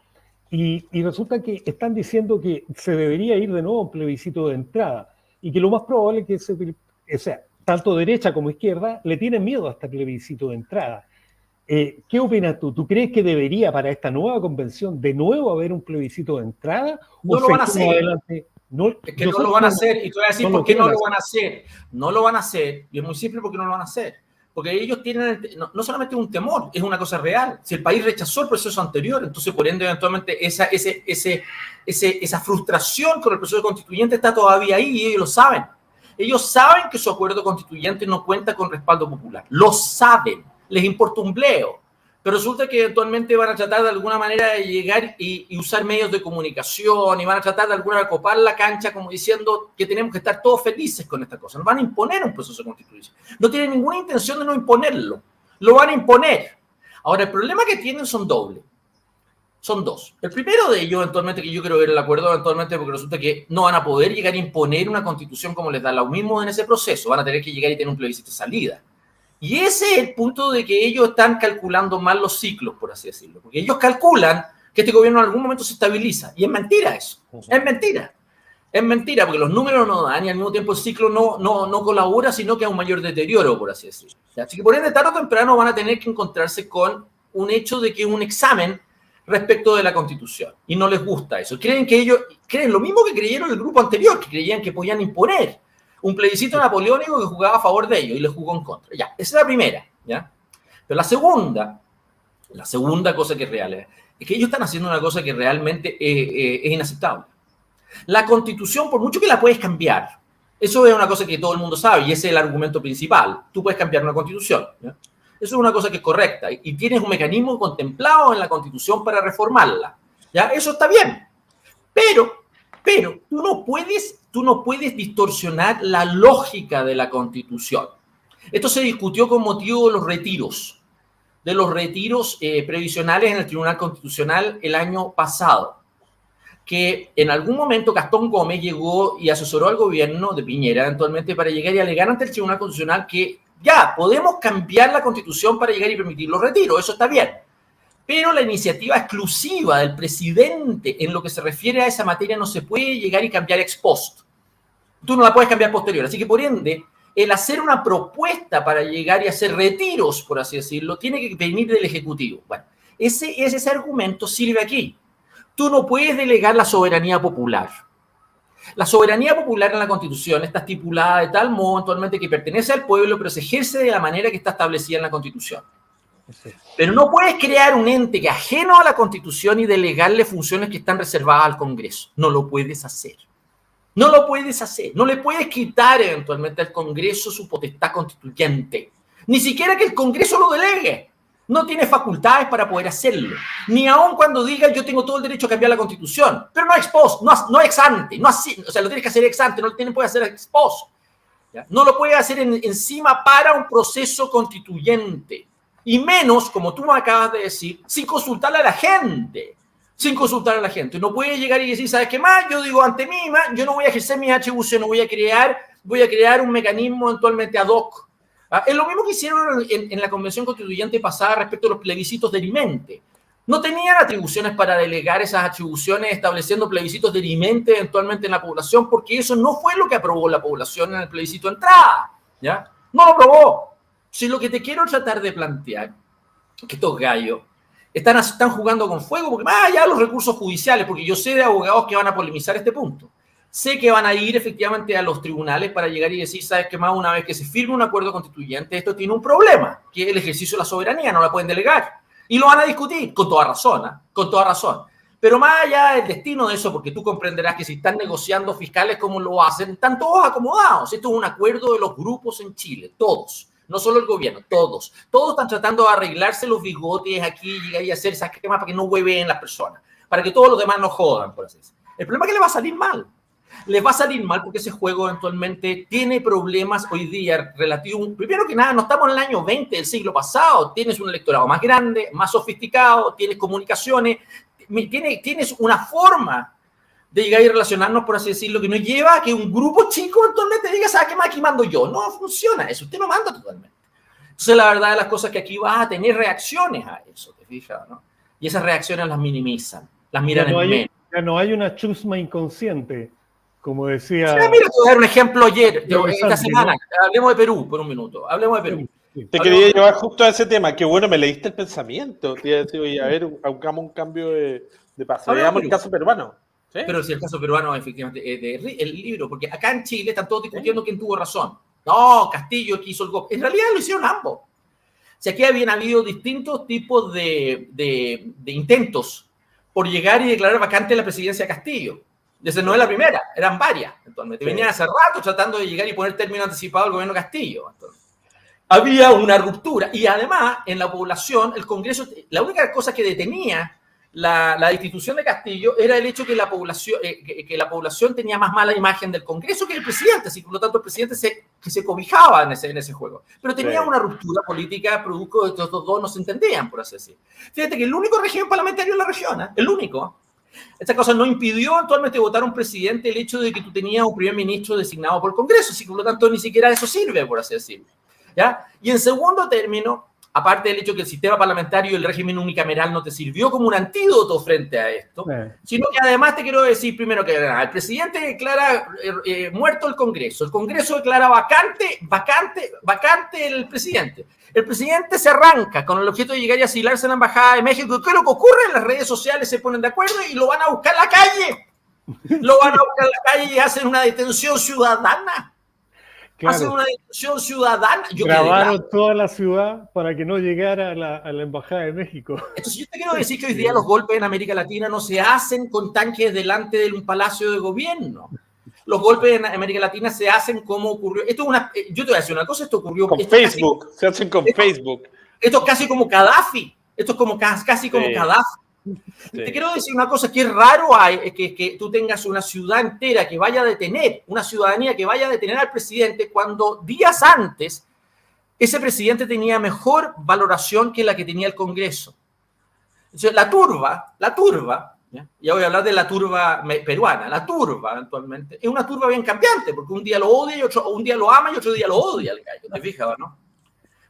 Y resulta que están diciendo que se debería ir de nuevo a un plebiscito de entrada y que lo más probable es que tanto derecha como izquierda le tienen miedo a este plebiscito de entrada. ¿Qué opinas tú? ¿Tú crees que debería para esta nueva convención de nuevo haber un plebiscito de entrada? No lo van a hacer. Es que no lo van a hacer. Y te voy a decir por qué no lo van a hacer. No lo van a hacer. Y es muy simple porque no lo van a hacer. Porque ellos tienen, no solamente un temor, es una cosa real. Si el país rechazó el proceso anterior, entonces por ende eventualmente esa frustración con el proceso constituyente está todavía ahí y ellos lo saben. Ellos saben que su acuerdo constituyente no cuenta con respaldo popular. Lo saben, les importa un bleo. Pero resulta que eventualmente van a tratar de alguna manera de llegar y usar medios de comunicación y van a tratar de alguna manera copar la cancha como diciendo que tenemos que estar todos felices con esta cosa. Nos van a imponer un proceso constitucional. No tienen ninguna intención de no imponerlo. Lo van a imponer. Ahora, el problema que tienen son dobles. Son dos. El primero de ellos, eventualmente, que yo quiero ver el acuerdo, eventualmente, porque resulta que no van a poder llegar a imponer una constitución como les da lo mismo en ese proceso. Van a tener que llegar y tener un plebiscito de salida. Y ese es el punto de que ellos están calculando mal los ciclos, por así decirlo. Porque ellos calculan que este gobierno en algún momento se estabiliza. Y es mentira eso. Es mentira. Es mentira, porque los números no dan y al mismo tiempo el ciclo no colabora, sino que hay un mayor deterioro, por así decirlo. Así que por ende, tarde o temprano van a tener que encontrarse con un hecho de que un examen respecto de la Constitución. Y no les gusta eso. Creen lo mismo que creyeron el grupo anterior, que creían que podían imponer un plebiscito napoleónico que jugaba a favor de ellos y les jugó en contra. Ya, esa es la primera, ¿ya? Pero la segunda cosa que es real es que ellos están haciendo una cosa que realmente es inaceptable. La Constitución, por mucho que la puedes cambiar, eso es una cosa que todo el mundo sabe y ese es el argumento principal. Tú puedes cambiar una Constitución, ¿ya? Eso es una cosa que es correcta y tienes un mecanismo contemplado en la Constitución para reformarla, ¿ya? Eso está bien. Pero tú no puedes distorsionar la lógica de la Constitución. Esto se discutió con motivo de los retiros previsionales en el Tribunal Constitucional el año pasado, que en algún momento Gastón Gómez llegó y asesoró al gobierno de Piñera eventualmente para llegar y alegar ante el Tribunal Constitucional que ya podemos cambiar la Constitución para llegar y permitir los retiros, eso está bien. Pero la iniciativa exclusiva del presidente en lo que se refiere a esa materia no se puede llegar y cambiar ex post. Tú no la puedes cambiar posterior. Así que, por ende, el hacer una propuesta para llegar y hacer retiros, por así decirlo, tiene que venir del Ejecutivo. Bueno, ese argumento sirve aquí. Tú no puedes delegar la soberanía popular. La soberanía popular en la Constitución está estipulada de tal modo eventualmente que pertenece al pueblo, pero se ejerce de la manera que está establecida en la Constitución. Pero no puedes crear un ente que ajeno a la Constitución y delegarle funciones que están reservadas al Congreso. No lo puedes hacer. No lo puedes hacer. No le puedes quitar eventualmente al Congreso su potestad constituyente. Ni siquiera que el Congreso lo delegue. No tiene facultades para poder hacerlo. Ni aun cuando diga yo tengo todo el derecho a cambiar la Constitución. Pero no ex post, no ex ante. No así, o sea, lo tienes que hacer ex ante, no lo puedes hacer ex post. ¿Ya? No lo puedes hacer encima para un proceso constituyente. Y menos, como tú me acabas de decir, sin consultarle a la gente. Sin consultar a la gente. No puede llegar y decir, ¿sabes qué más? Yo digo ante mí, yo no voy a ejercer mis atribuciones, voy a crear un mecanismo eventualmente ad hoc. ¿Ah? Es lo mismo que hicieron en la Convención Constituyente pasada respecto a los plebiscitos dirimente. No tenían atribuciones para delegar esas atribuciones estableciendo plebiscitos dirimente eventualmente en la población, porque eso no fue lo que aprobó la población en el plebiscito de entrada. ¿Ya? No lo aprobó. Si lo que te quiero tratar de plantear es que estos gallos están jugando con fuego, porque más allá de los recursos judiciales, porque yo sé de abogados que van a polemizar este punto. Sé que van a ir efectivamente a los tribunales para llegar y decir, ¿sabes qué más? Una vez que se firme un acuerdo constituyente, esto tiene un problema, que es el ejercicio de la soberanía, no la pueden delegar. Y lo van a discutir, con toda razón, ¿eh? Con toda razón. Pero más allá del destino de eso, porque tú comprenderás que si están negociando fiscales como lo hacen, están todos acomodados. Esto es un acuerdo de los grupos en Chile, todos. No solo el gobierno, todos. Todos están tratando de arreglarse los bigotes aquí, llegar y hacer esas esquemas para que no hueven las personas, para que todos los demás no jodan, por así decirlo. El problema es que le va a salir mal. Les va a salir mal porque ese juego eventualmente tiene problemas hoy día relativos. Primero que nada, no estamos en el año 20 del siglo pasado. Tienes un electorado más grande, más sofisticado, tienes comunicaciones, tienes una forma de llegar y relacionarnos, por así decirlo, que nos lleva a que un grupo chico eventualmente diga, ¿sabes qué más? Aquí mando yo. No funciona eso, usted no manda totalmente. Entonces, la verdad de las cosas es que aquí vas a tener reacciones a eso, ¿te fijas? ¿No? Y esas reacciones las minimizan, las miran en menos. Ya no hay una chusma inconsciente, como decía... Sí, mira, te voy a dar un ejemplo ayer, esta semana. ¿No? Hablemos de Perú por un minuto. Hablemos de Perú. Te quería llevar justo a ese tema. Qué bueno, me leíste el pensamiento. Te iba a decir, oye, a ver, hagamos un cambio de paso. Veamos el caso peruano. ¿Sí? Pero si el caso peruano, efectivamente, el libro, porque acá en Chile están todos discutiendo quién tuvo razón. No, Castillo que hizo el golpe. En realidad lo hicieron ambos. O sea, aquí habían habido distintos tipos de intentos por llegar y declarar vacante la presidencia de Castillo. Desde no es la primera, eran varias. Actualmente. Sí. Venían hace rato tratando de llegar y poner término anticipado al gobierno Castillo. Entonces, había una ruptura. Y además, en la población, el Congreso, la única cosa que detenía la institución de Castillo era el hecho que la población tenía más mala imagen del Congreso que el presidente, así que por lo tanto el presidente se cobijaba en ese juego. Pero tenía una ruptura política producto de que estos dos no se entendían, por así decirlo. Fíjate que el único régimen parlamentario en la región, el único, esta cosa no impidió actualmente votar a un presidente el hecho de que tú tenías un primer ministro designado por el Congreso, así que por lo tanto ni siquiera eso sirve, por así decirlo. ¿Ya? Y en segundo término, aparte del hecho que el sistema parlamentario y el régimen unicameral no te sirvió como un antídoto frente a esto, sino que además te quiero decir primero que el presidente declara muerto el Congreso declara vacante el presidente se arranca con el objeto de llegar y asilarse en la Embajada de México. ¿Qué es lo que ocurre? En las redes sociales se ponen de acuerdo y lo van a buscar a la calle y hacen una detención ciudadana. Claro. Hacen una detención ciudadana. Grabaron toda la ciudad para que no llegara a la Embajada de México. Entonces yo te quiero decir que hoy día los golpes en América Latina no se hacen con tanques delante de un palacio de gobierno. Los golpes en América Latina se hacen como ocurrió. Yo te voy a decir una cosa, esto ocurrió con Facebook, se hacen con Facebook. Esto es casi como Gaddafi. Esto es como casi como Gaddafi. Sí. Te quiero decir una cosa, que es raro que tú tengas una ciudad entera que vaya a detener, una ciudadanía que vaya a detener al presidente cuando días antes ese presidente tenía mejor valoración que la que tenía el Congreso. Entonces, la turba, ya voy a hablar de la turba peruana, la turba actualmente es una turba bien cambiante, porque un día lo odia y un día lo ama y otro día lo odia el gallo, ¿te fijas, no?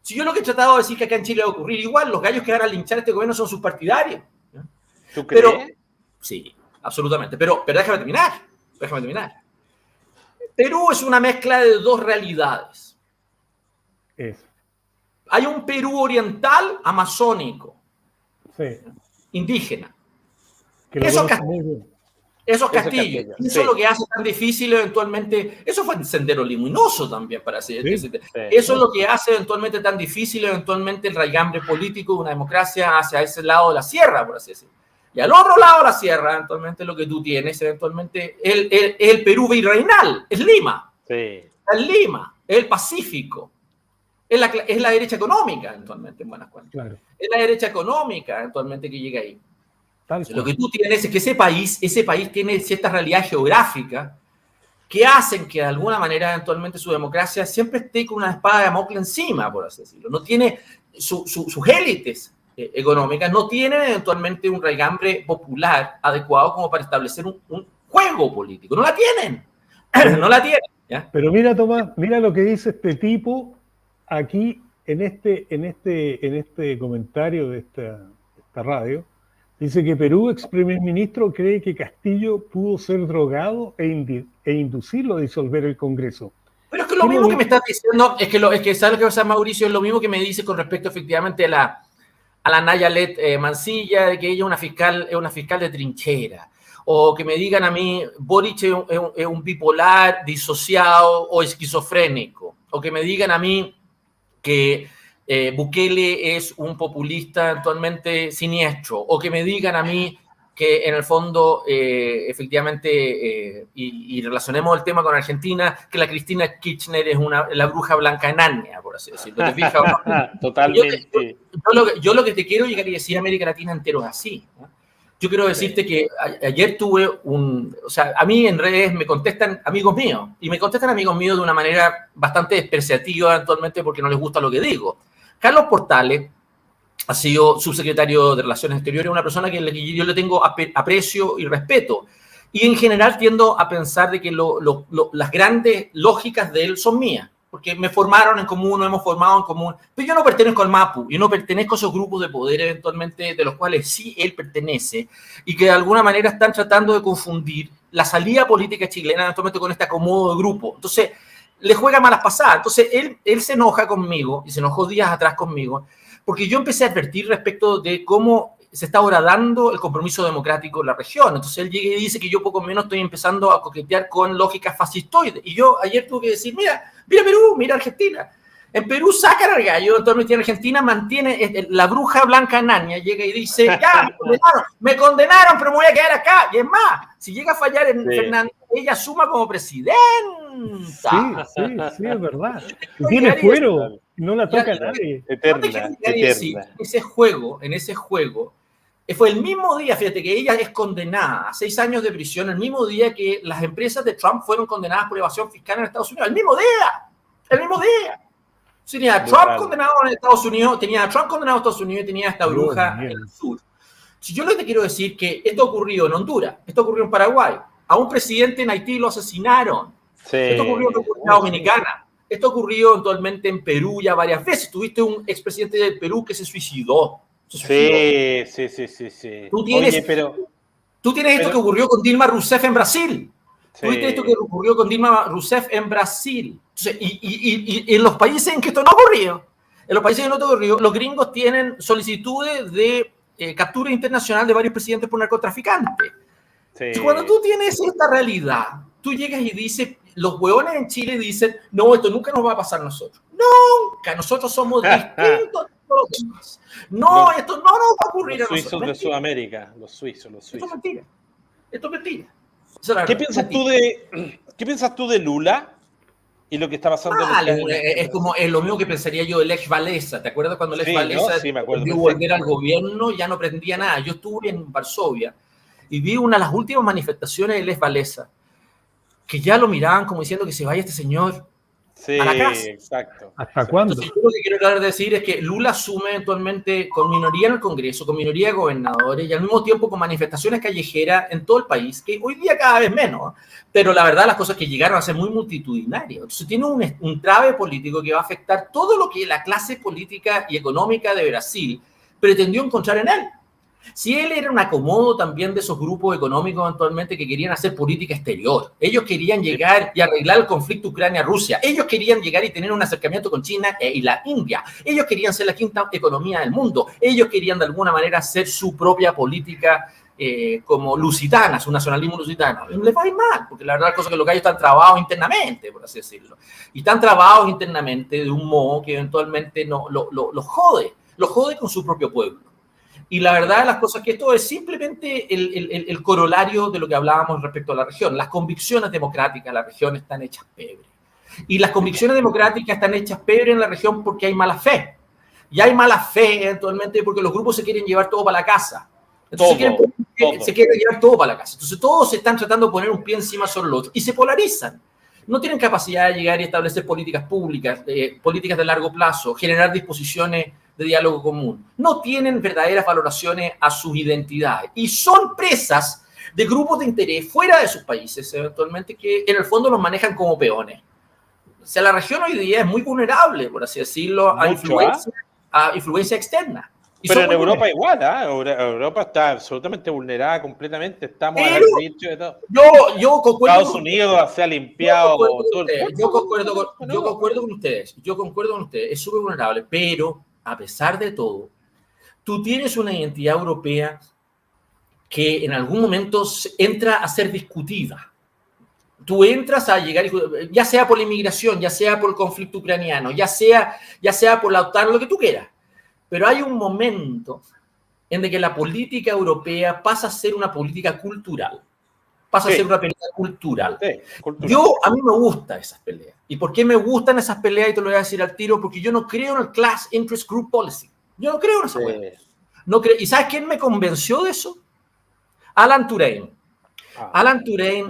Si yo lo que he tratado de decir que acá en Chile va a ocurrir igual, los gallos que van a linchar a este gobierno son sus partidarios. ¿Tú crees? Pero, sí, absolutamente. Pero déjame terminar. Perú es una mezcla de dos realidades. Hay un Perú oriental amazónico, indígena. Esos castillos. Eso es lo que hace tan difícil eventualmente. Eso fue un sendero luminoso también, para así decirlo. Eso es lo que hace eventualmente tan difícil el raigambre político de una democracia hacia ese lado de la sierra, por así decirlo. Y al otro lado de la sierra, eventualmente lo que tú tienes, eventualmente, el Perú virreinal, es Lima. Sí. Es Lima, es el Pacífico. Es la derecha económica, eventualmente, en buenas cuentas. Claro. Es la derecha económica, eventualmente, que llega ahí. Lo que tú tienes es que ese país tiene ciertas realidades geográficas que hacen que de alguna manera eventualmente su democracia siempre esté con una espada de Damocles encima, por así decirlo. No tiene sus élites económicas, no tienen eventualmente un raigambre popular adecuado como para establecer un juego político. No la tienen. No la tienen. ¿Ya? Pero mira, Tomás, mira lo que dice este tipo aquí en este comentario de esta radio. Dice que Perú, ex primer ministro, cree que Castillo pudo ser drogado e inducirlo a disolver el Congreso. Pero es que lo mismo que me estás diciendo, es que ¿sabes lo que pasa, Mauricio? Es lo mismo que me dice con respecto efectivamente a la Nayalet Mancilla, de que ella es una fiscal de trinchera. O que me digan a mí, Boric es un bipolar, disociado o esquizofrénico. O que me digan a mí que Bukele es un populista actualmente siniestro, o que me digan a mí que en el fondo, efectivamente, y relacionemos el tema con Argentina, que la Cristina Kirchner es la bruja blanca enania, por así decirlo. ¿Te fijas? Totalmente. Yo lo que te quiero llegar y decir, América Latina entero es así, ¿no? Yo quiero decirte que ayer tuve o sea, a mí en redes me contestan amigos míos, y me contestan amigos míos de una manera bastante despreciativa actualmente porque no les gusta lo que digo. Carlos Portales ha sido subsecretario de Relaciones Exteriores, una persona que yo le tengo aprecio y respeto. Y en general tiendo a pensar de que las grandes lógicas de él son mías, porque me formaron en común, nos hemos formado en común. Pero yo no pertenezco al MAPU, yo no pertenezco a esos grupos de poder eventualmente de los cuales sí él pertenece y que de alguna manera están tratando de confundir la salida política chilena eventualmente con este acomodo de grupo. Entonces, le juega malas pasadas. Entonces, él se enoja conmigo y se enojó días atrás conmigo porque yo empecé a advertir respecto de cómo se está horadando el compromiso democrático en la región. Entonces, él llega y dice que yo poco menos estoy empezando a coquetear con lógicas fascistoides. Y yo ayer tuve que decir, mira Perú, mira Argentina. En Perú sacan al gallo, entonces en Argentina mantiene la bruja blanca enania, llega y dice, ya, me condenaron, pero me voy a quedar acá. Y es más, si llega a fallar en Fernández, ella asuma como presidenta. Sí, es verdad. Tiene fuero, no la toca nadie. Eterna. En ese juego, fue el mismo día, fíjate, que ella es condenada a 6 años de prisión, el mismo día que las empresas de Trump fueron condenadas por evasión fiscal en Estados Unidos, el mismo día. Tenía a Trump condenado en Estados Unidos, tenía a esta bruja en el sur. Si yo te quiero decir que esto ocurrió en Honduras, esto ocurrió en Paraguay, a un presidente en Haití lo asesinaron, esto ocurrió en República Dominicana, Esto ha ocurrido actualmente en Perú ya varias veces. Tuviste un expresidente del Perú que se suicidó. Sí. Tú tienes esto que ocurrió con Dilma Rousseff en Brasil. Sí. Tuviste esto que ocurrió con Dilma Rousseff en Brasil. Entonces, y en los países en que esto no ha ocurrido, los gringos tienen solicitudes de captura internacional de varios presidentes por narcotraficantes. Sí. Entonces, cuando tú tienes esta realidad, tú llegas y dices, los hueones en Chile dicen, no, esto nunca nos va a pasar a nosotros. Nunca, nosotros somos distintos de los demás. No, esto no nos va a ocurrir a nosotros. Los suizos de Sudamérica, los suizos. Esto es mentira. ¿Qué piensas tú de Lula y lo que está pasando? Es lo mismo que pensaría yo de Lech Walesa. ¿Te acuerdas cuando Lech Walesa decidió volver al gobierno? Ya no prendía nada. Yo estuve en Varsovia y vi una de las últimas manifestaciones de Lech Walesa, que ya lo miraban como diciendo que se vaya este señor a la casa. Exacto. ¿Hasta cuándo? Entonces, yo lo que quiero tratar de decir es que Lula asume eventualmente con minoría en el Congreso, con minoría de gobernadores y al mismo tiempo con manifestaciones callejeras en todo el país, que hoy día cada vez menos, pero la verdad las cosas que llegaron a ser muy multitudinarias. Entonces tiene un trave político que va a afectar todo lo que la clase política y económica de Brasil pretendió encontrar en él. Si él era un acomodo también de esos grupos económicos eventualmente que querían hacer política exterior, ellos querían llegar y arreglar el conflicto Ucrania-Rusia, ellos querían llegar y tener un acercamiento con China y la India, ellos querían ser la quinta economía del mundo, ellos querían de alguna manera hacer su propia política como lusitana, su nacionalismo lusitano. Y les va a ir mal, porque la verdad es que los gallos están trabados internamente, por así decirlo, y están trabados internamente de un modo que eventualmente los jode con su propio pueblo. Y la verdad de las cosas es que esto es simplemente el corolario de lo que hablábamos respecto a la región. Las convicciones democráticas de la región están hechas pebre. Y las convicciones democráticas están hechas pebre en la región porque hay mala fe. Y hay mala fe eventualmente porque los grupos se quieren llevar todo para la casa. Entonces se quieren llevar todo para la casa. Entonces todos se están tratando de poner un pie encima sobre el otro. Y se polarizan. No tienen capacidad de llegar y establecer políticas públicas, políticas de largo plazo, generar disposiciones de diálogo común. No tienen verdaderas valoraciones a sus identidades y son presas de grupos de interés fuera de sus países, eventualmente, que en el fondo los manejan como peones. O sea, la región hoy día es muy vulnerable, por así decirlo, a influencia externa. Pero en Europa igual, Europa está absolutamente vulnerada completamente. Estamos al dicho de todo. Yo concuerdo. Estados Unidos se ha limpiado todo. Yo concuerdo con ustedes. Es súper vulnerable, pero a pesar de todo, tú tienes una identidad europea que en algún momento entra a ser discutida. Tú entras a llegar, ya sea por la inmigración, ya sea por el conflicto ucraniano, ya sea por la OTAN, lo que tú quieras. Pero hay un momento en que la política europea pasa a ser una política cultural. Pasa a ser una pelea cultural. A mí me gustan esas peleas. ¿Y por qué me gustan esas peleas? Y te lo voy a decir al tiro, porque yo no creo en el Class Interest Group Policy. Yo no creo en esa hueá. No creo. ¿Y sabes quién me convenció de eso? Alan Turing. Alan Turing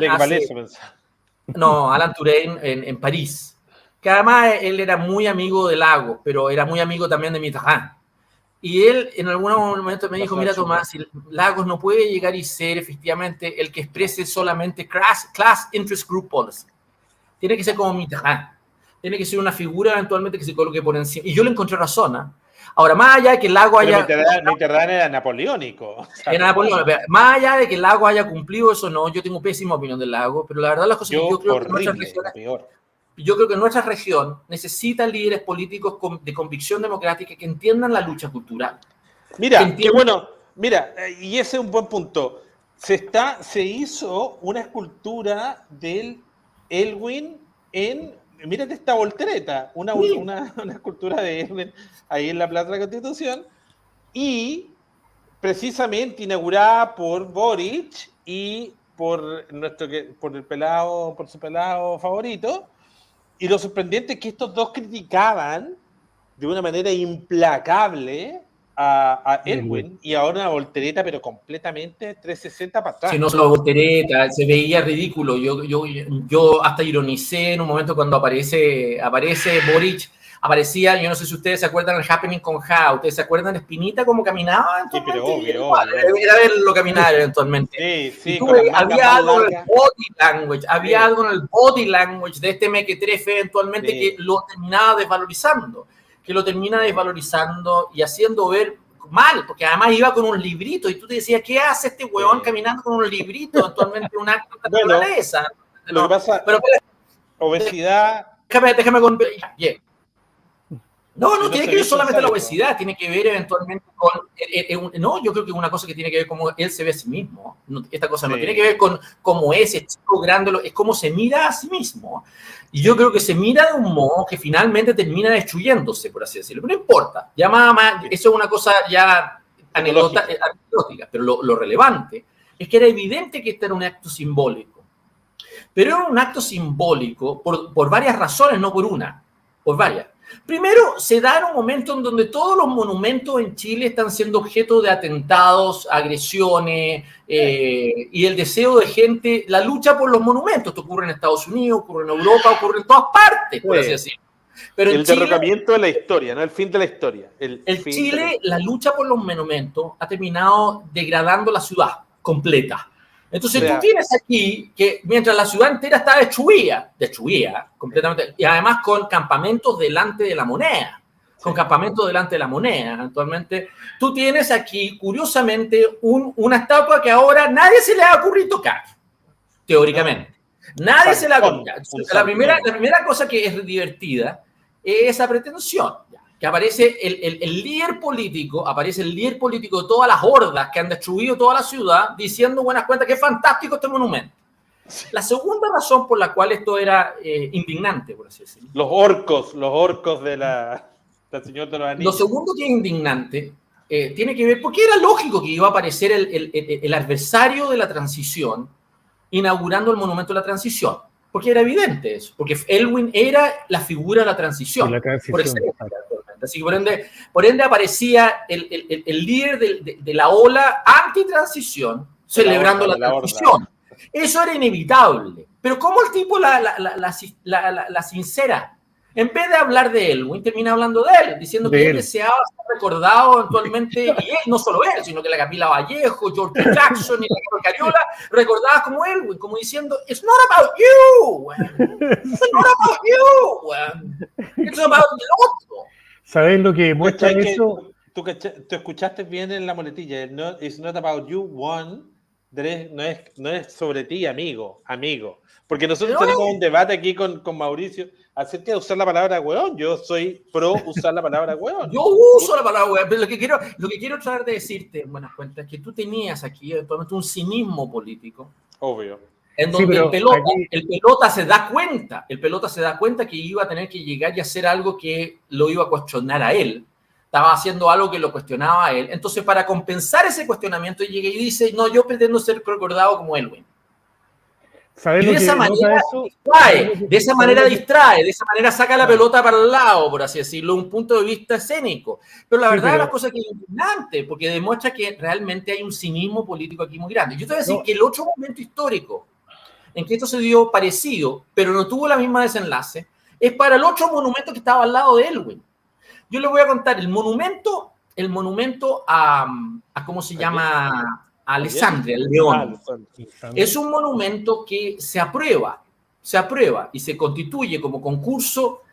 Alan Turing en París. Que además él era muy amigo de Lagos, pero era muy amigo también de Mitterrand. Y él en algún momento me dijo, mira Tomás, Lagos no puede llegar y ser efectivamente el que exprese solamente Class Interest Group Policy. Tiene que ser como Mitterrand. Tiene que ser una figura eventualmente que se coloque por encima. Y yo le encontré razón. Ahora, más allá de que Lagos haya... Mitterrand era napoleónico. Era napoleónico. Más allá de que Lagos haya cumplido eso, no. Yo tengo pésima opinión del Lagos, pero la verdad las cosas que yo creo que nuestra región necesita líderes políticos de convicción democrática que entiendan la lucha cultural. Mira, qué bueno. Mira, y ese es un buen punto. Se hizo una escultura del Elwin mírate esta voltereta, una escultura de Elwin ahí en la Plaza de la Constitución, y precisamente inaugurada por Boric y por su pelado favorito. Y lo sorprendente es que estos dos criticaban de una manera implacable a Elwin, y ahora una voltereta, pero completamente 360 para atrás. Si no solo voltereta, se veía ridículo. Yo hasta ironicé en un momento cuando aparece Boric aparecía, yo no sé si ustedes se acuerdan del Happening con Ja, ustedes se acuerdan de Espinita cómo caminaba eventualmente. Sí, pero Era verlo caminar eventualmente. Sí, había algo en el body language de este mequetrefe eventualmente que lo terminaba desvalorizando, y haciendo ver mal, porque además iba con un librito y tú te decías, ¿qué hace este huevón caminando con un librito? Eventualmente un acto de naturaleza. Lo que pasa, obesidad. Déjame con... No, tiene que ver solamente la obesidad, tiene que ver eventualmente con... no, yo creo que es una cosa que tiene que ver con cómo él se ve a sí mismo. Esta cosa no tiene que ver con cómo es chico grande, es cómo se mira a sí mismo. Y yo creo que se mira de un modo que finalmente termina destruyéndose, por así decirlo. Pero no importa, ya más, eso es una cosa ya anecdótica, pero lo relevante es que era evidente que este era un acto simbólico. Pero era un acto simbólico por varias razones, no por una, por varias. Primero, se da en un momento en donde todos los monumentos en Chile están siendo objeto de atentados, agresiones y el deseo de gente, la lucha por los monumentos. Esto ocurre en Estados Unidos, ocurre en Europa, ocurre en todas partes, por así decirlo. Pero el derrocamiento de la historia, no el fin de la historia. En Chile, la lucha por los monumentos ha terminado degradando la ciudad completa. Entonces tú tienes aquí que mientras la ciudad entera está destruida completamente, y además con campamentos delante de la moneda, actualmente, tú tienes aquí, curiosamente, una estatua que ahora nadie se le ha ocurrido tocar, teóricamente. Nadie se le ha ocurrido. La primera cosa que es divertida es esa pretensión, que aparece el líder político, de todas las hordas que han destruido toda la ciudad, diciendo buenas cuentas, qué fantástico este monumento. La segunda razón por la cual esto era indignante, por así decirlo. Los orcos de la Señor de los Anillos. Lo segundo que es indignante tiene que ver, porque era lógico que iba a aparecer el adversario de la transición inaugurando el monumento de la transición. Porque era evidente eso, porque Elwin era la figura de la transición. Por así que por ende aparecía el líder de la ola antitransición celebrando la transición. Eso era inevitable. Pero ¿cómo el tipo la sincera? En vez de hablar de Elwin, termina hablando de él, diciendo que él deseaba ser recordado eventualmente, y él, no solo él, sino que la Camila Vallejo, George Jackson y la Cariola, recordadas como Elwin, como diciendo, it's not about you, it's not about you, it's about el otro. ¿Sabes lo que muestra eso? Tú escuchaste bien en la muletilla, it's not about you, one, no es sobre ti, amigo. Porque nosotros tenemos un debate aquí con Mauricio acerca de usar la palabra hueón. Yo soy pro usar la palabra hueón. Yo uso la palabra hueón, pero lo que quiero tratar de decirte, en buenas cuentas, es que tú tenías aquí actualmente un cinismo político. Obvio. En donde el pelota se da cuenta que iba a tener que llegar y hacer algo que lo iba a cuestionar a él. Estaba haciendo algo que lo cuestionaba a él. Entonces, para compensar ese cuestionamiento, llega y dice, no, yo pretendo ser recordado como Elwin. Y de esa manera distrae, de esa manera saca la pelota para el lado, por así decirlo, un punto de vista escénico. Pero la verdad es la cosa que es indignante, porque demuestra que realmente hay un cinismo político aquí muy grande. Yo te voy a decir que el otro momento histórico en que esto se dio parecido, pero no tuvo la misma desenlace, es para el otro monumento que estaba al lado de Elwin. Yo le voy a contar el monumento a ¿cómo se llama? A Alessandria, el León. Es un monumento que se aprueba y se constituye como concurso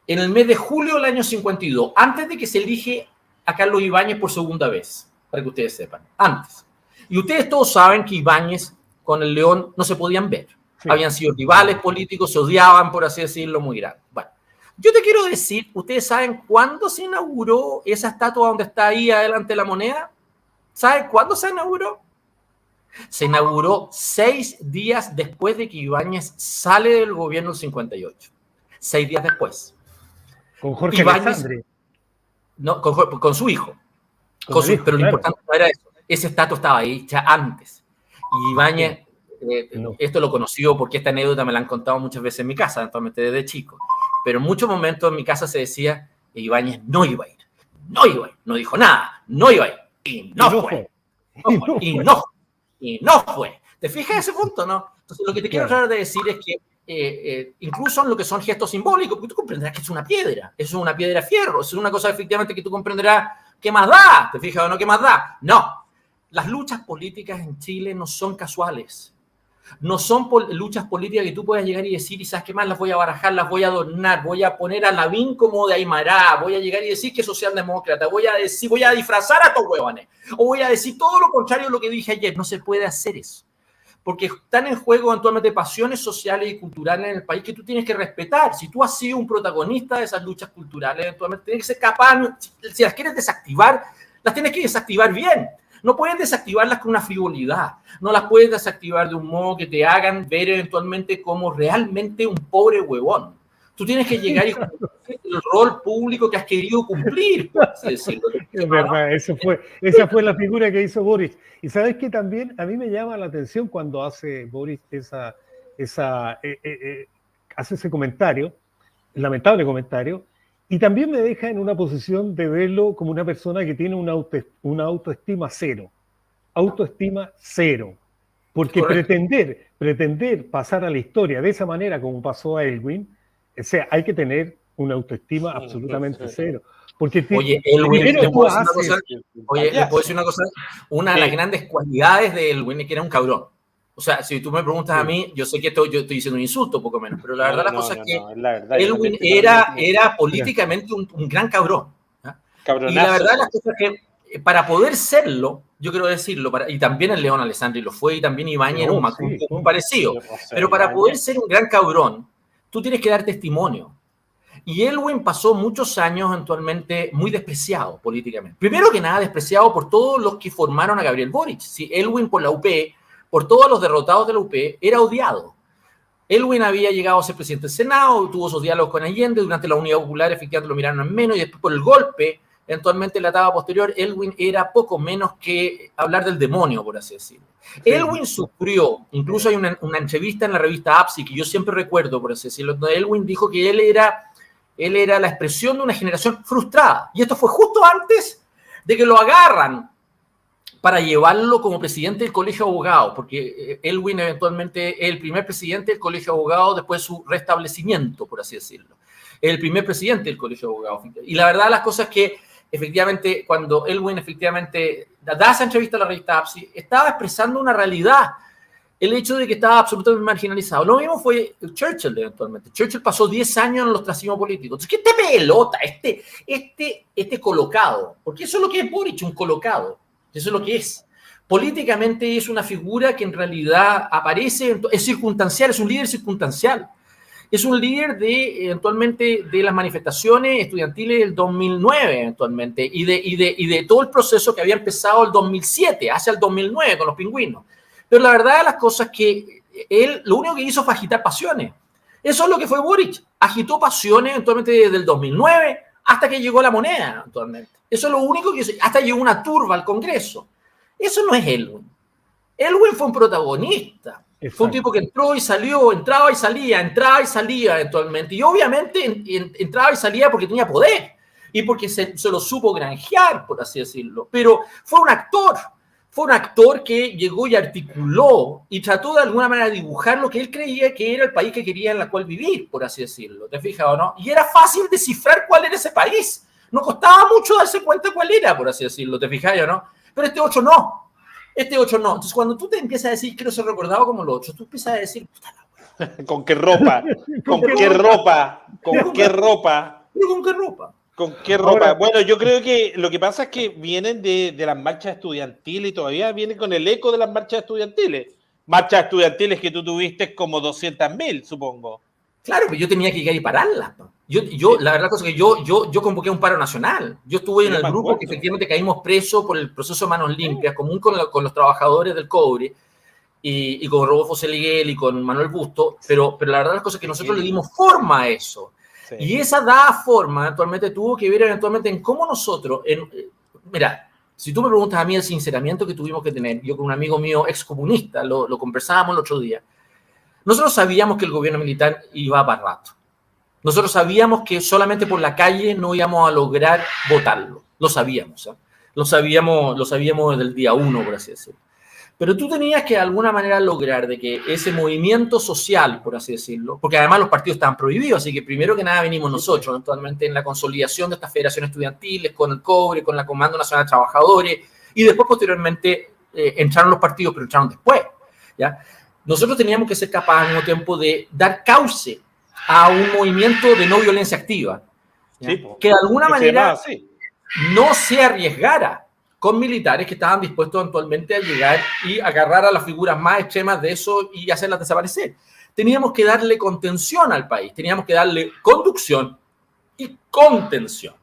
en el mes de julio del año 52, antes de que se elige a Carlos Ibáñez por segunda vez, para que ustedes sepan, antes. Y ustedes todos saben que Ibáñez con el León no se podían ver. Sí. Habían sido rivales políticos, se odiaban, por así decirlo, muy grande. Bueno, yo te quiero decir, ¿ustedes saben cuándo se inauguró esa estatua donde está ahí adelante de la moneda? ¿Saben cuándo se inauguró? Se inauguró 6 días después de que Ibáñez sale del gobierno del 58. 6 días después. Con Jorge Alessandri. No, con su hijo. Pero lo importante no era eso. Ese estatua estaba ahí ya antes. Y Ibáñez, esto lo conoció porque esta anécdota me la han contado muchas veces en mi casa, actualmente desde chico. Pero en muchos momentos en mi casa se decía que Ibáñez no iba a ir. No dijo nada. No iba a ir. Y no fue. Y no fue. ¿Te fijas ese punto, no? Entonces, lo que te quiero tratar de decir es que incluso en lo que son gestos simbólicos, porque tú comprenderás que es una piedra de fierro, es una cosa efectivamente que tú comprenderás, ¿qué más da? ¿Te fijas o no? ¿Qué más da? No, las luchas políticas en Chile no son casuales. No son luchas políticas que tú puedas llegar y decir, y sabes qué más, las voy a barajar, las voy a adornar, voy a poner a Lavín como de Aymara, voy a llegar y decir que es socialdemócrata, voy a disfrazar a estos huevones, o voy a decir todo lo contrario de lo que dije ayer. No se puede hacer eso, porque están en juego eventualmente pasiones sociales y culturales en el país que tú tienes que respetar. Si tú has sido un protagonista de esas luchas culturales, eventualmente tienes que ser capaz, si las quieres desactivar, las tienes que desactivar bien. No puedes desactivarlas con una frivolidad, no las puedes desactivar de un modo que te hagan ver eventualmente como realmente un pobre huevón. Tú tienes que llegar y cumplir el rol público que has querido cumplir, por así decirlo. Es verdad, esa fue la figura que hizo Boric. Y sabes que también a mí me llama la atención cuando hace Boric hace ese comentario, lamentable comentario, y también me deja en una posición de verlo como una persona que tiene una autoestima cero. Autoestima cero. Porque pretender pasar a la historia de esa manera como pasó a Elwin, o sea, hay que tener una autoestima absolutamente cero. Porque oye, Elwin, ¿le puedo decir una cosa? Una de las grandes cualidades de Elwin es que era un cabrón. O sea, si tú me preguntas a mí, yo sé que yo estoy diciendo un insulto, poco menos, pero la verdad la cosa es que Elwin era políticamente un gran cabrón. Y la verdad la cosa es que para poder serlo, yo quiero decirlo, y también el León Alessandri lo fue, y también Ibáñez era un Macunto muy parecido, pero para poder ser un gran cabrón, tú tienes que dar testimonio. Y Elwin pasó muchos años eventualmente muy despreciado políticamente. Primero que nada, despreciado por todos los que formaron a Gabriel Boric. Si Elwin por la UP, por todos los derrotados de la UP, era odiado. Elwin había llegado a ser presidente del Senado, tuvo esos diálogos con Allende, durante la Unidad Popular efectivamente lo miraron en menos, y después por el golpe, eventualmente en la etapa posterior, Elwin era poco menos que hablar del demonio, por así decirlo. Sí. Elwin sufrió, incluso hay una entrevista en la revista APSI, que yo siempre recuerdo, por así decirlo, donde Elwin dijo que él era la expresión de una generación frustrada, y esto fue justo antes de que lo agarran para llevarlo como presidente del Colegio de Abogados, porque Elwin eventualmente es el primer presidente del Colegio de Abogados después de su restablecimiento, por así decirlo. El primer presidente del Colegio de Abogados. Y la verdad, las cosas que efectivamente, cuando Elwin efectivamente da esa entrevista a la revista APSI, estaba expresando una realidad, el hecho de que estaba absolutamente marginalizado. Lo mismo fue Churchill eventualmente. Churchill pasó 10 años en el ostracismo político. Entonces, ¿qué pelota? Este colocado, porque eso es lo que es Boric, un colocado. Eso es lo que es. Políticamente es una figura que en realidad aparece, es circunstancial, es un líder circunstancial. Es un líder eventualmente de las manifestaciones estudiantiles del 2009 eventualmente y de todo el proceso que había empezado el 2007, hacia el 2009 con los pingüinos. Pero la verdad de las cosas es que él lo único que hizo fue agitar pasiones. Eso es lo que fue Boric. Agitó pasiones eventualmente desde el 2009 hasta que llegó la moneda eventualmente. Eso es lo único que hizo. Hasta llegó una turba al Congreso. Eso no es Elwin. Elwin fue un protagonista. Exacto. Fue un tipo que entró y salió, entraba y salía eventualmente. Y obviamente entraba y salía porque tenía poder y porque se lo supo granjear, por así decirlo. Pero fue un actor que llegó y articuló y trató de alguna manera de dibujar lo que él creía que era el país que quería en el cual vivir, por así decirlo. ¿Te fijas o no? Y era fácil descifrar cuál era ese país. No costaba mucho darse cuenta cuál era, por así decirlo. ¿Te fijas o no? Pero este 8 no. Entonces, cuando tú te empiezas a decir quiero ser recordado como los 8, tú empiezas a decir, puta la wea. ¿Con qué ropa? ¿Con qué ropa? ¿Con qué ropa? ¿Con qué ropa? ¿Con qué ropa? Ahora, bueno, yo creo que lo que pasa es que vienen de las marchas estudiantiles y todavía vienen con el eco de las marchas estudiantiles. Marchas estudiantiles que tú tuviste como 200.000, supongo. Claro, pero yo tenía que ir y pararlas. Yo la verdad es que yo convoqué un paro nacional. Yo estuve en el grupo que efectivamente caímos presos por el proceso de Manos Limpias, común con los trabajadores del cobre, y con Rodolfo Seliguel y con Manuel Busto, pero la verdad es que nosotros le dimos forma a eso. Sí. Y esa dada forma eventualmente tuvo que ver eventualmente en cómo nosotros, mira, si tú me preguntas a mí el sinceramiento que tuvimos que tener, yo con un amigo mío excomunista, lo conversábamos el otro día, nosotros sabíamos que el gobierno militar iba para rato. Nosotros sabíamos que solamente por la calle no íbamos a lograr votarlo. Lo sabíamos, ¿eh? Lo sabíamos desde el día 1, por así decirlo. Pero tú tenías que de alguna manera lograr de que ese movimiento social, por así decirlo, porque además los partidos estaban prohibidos, así que primero que nada venimos nosotros, actualmente en la consolidación de estas federaciones estudiantiles, con el COBRE, con la Comando Nacional de Trabajadores, y después posteriormente entraron los partidos, pero entraron después, ¿ya? Nosotros teníamos que ser capaces al mismo tiempo de dar cauce a un movimiento de no violencia activa, sí, que de alguna manera no se arriesgara con militares que estaban dispuestos eventualmente a llegar y agarrar a las figuras más extremas de eso y hacerlas desaparecer. Teníamos que darle contención al país, teníamos que darle conducción y contención.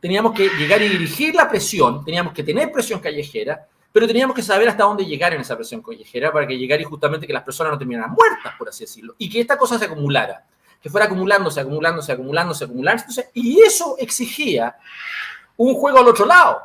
Teníamos que llegar y dirigir la presión, teníamos que tener presión callejera, pero teníamos que saber hasta dónde llegar en esa presión callejera para que llegara y justamente que las personas no terminaran muertas, por así decirlo, y que esta cosa se acumulara, que fuera acumulándose, y eso exigía un juego al otro lado,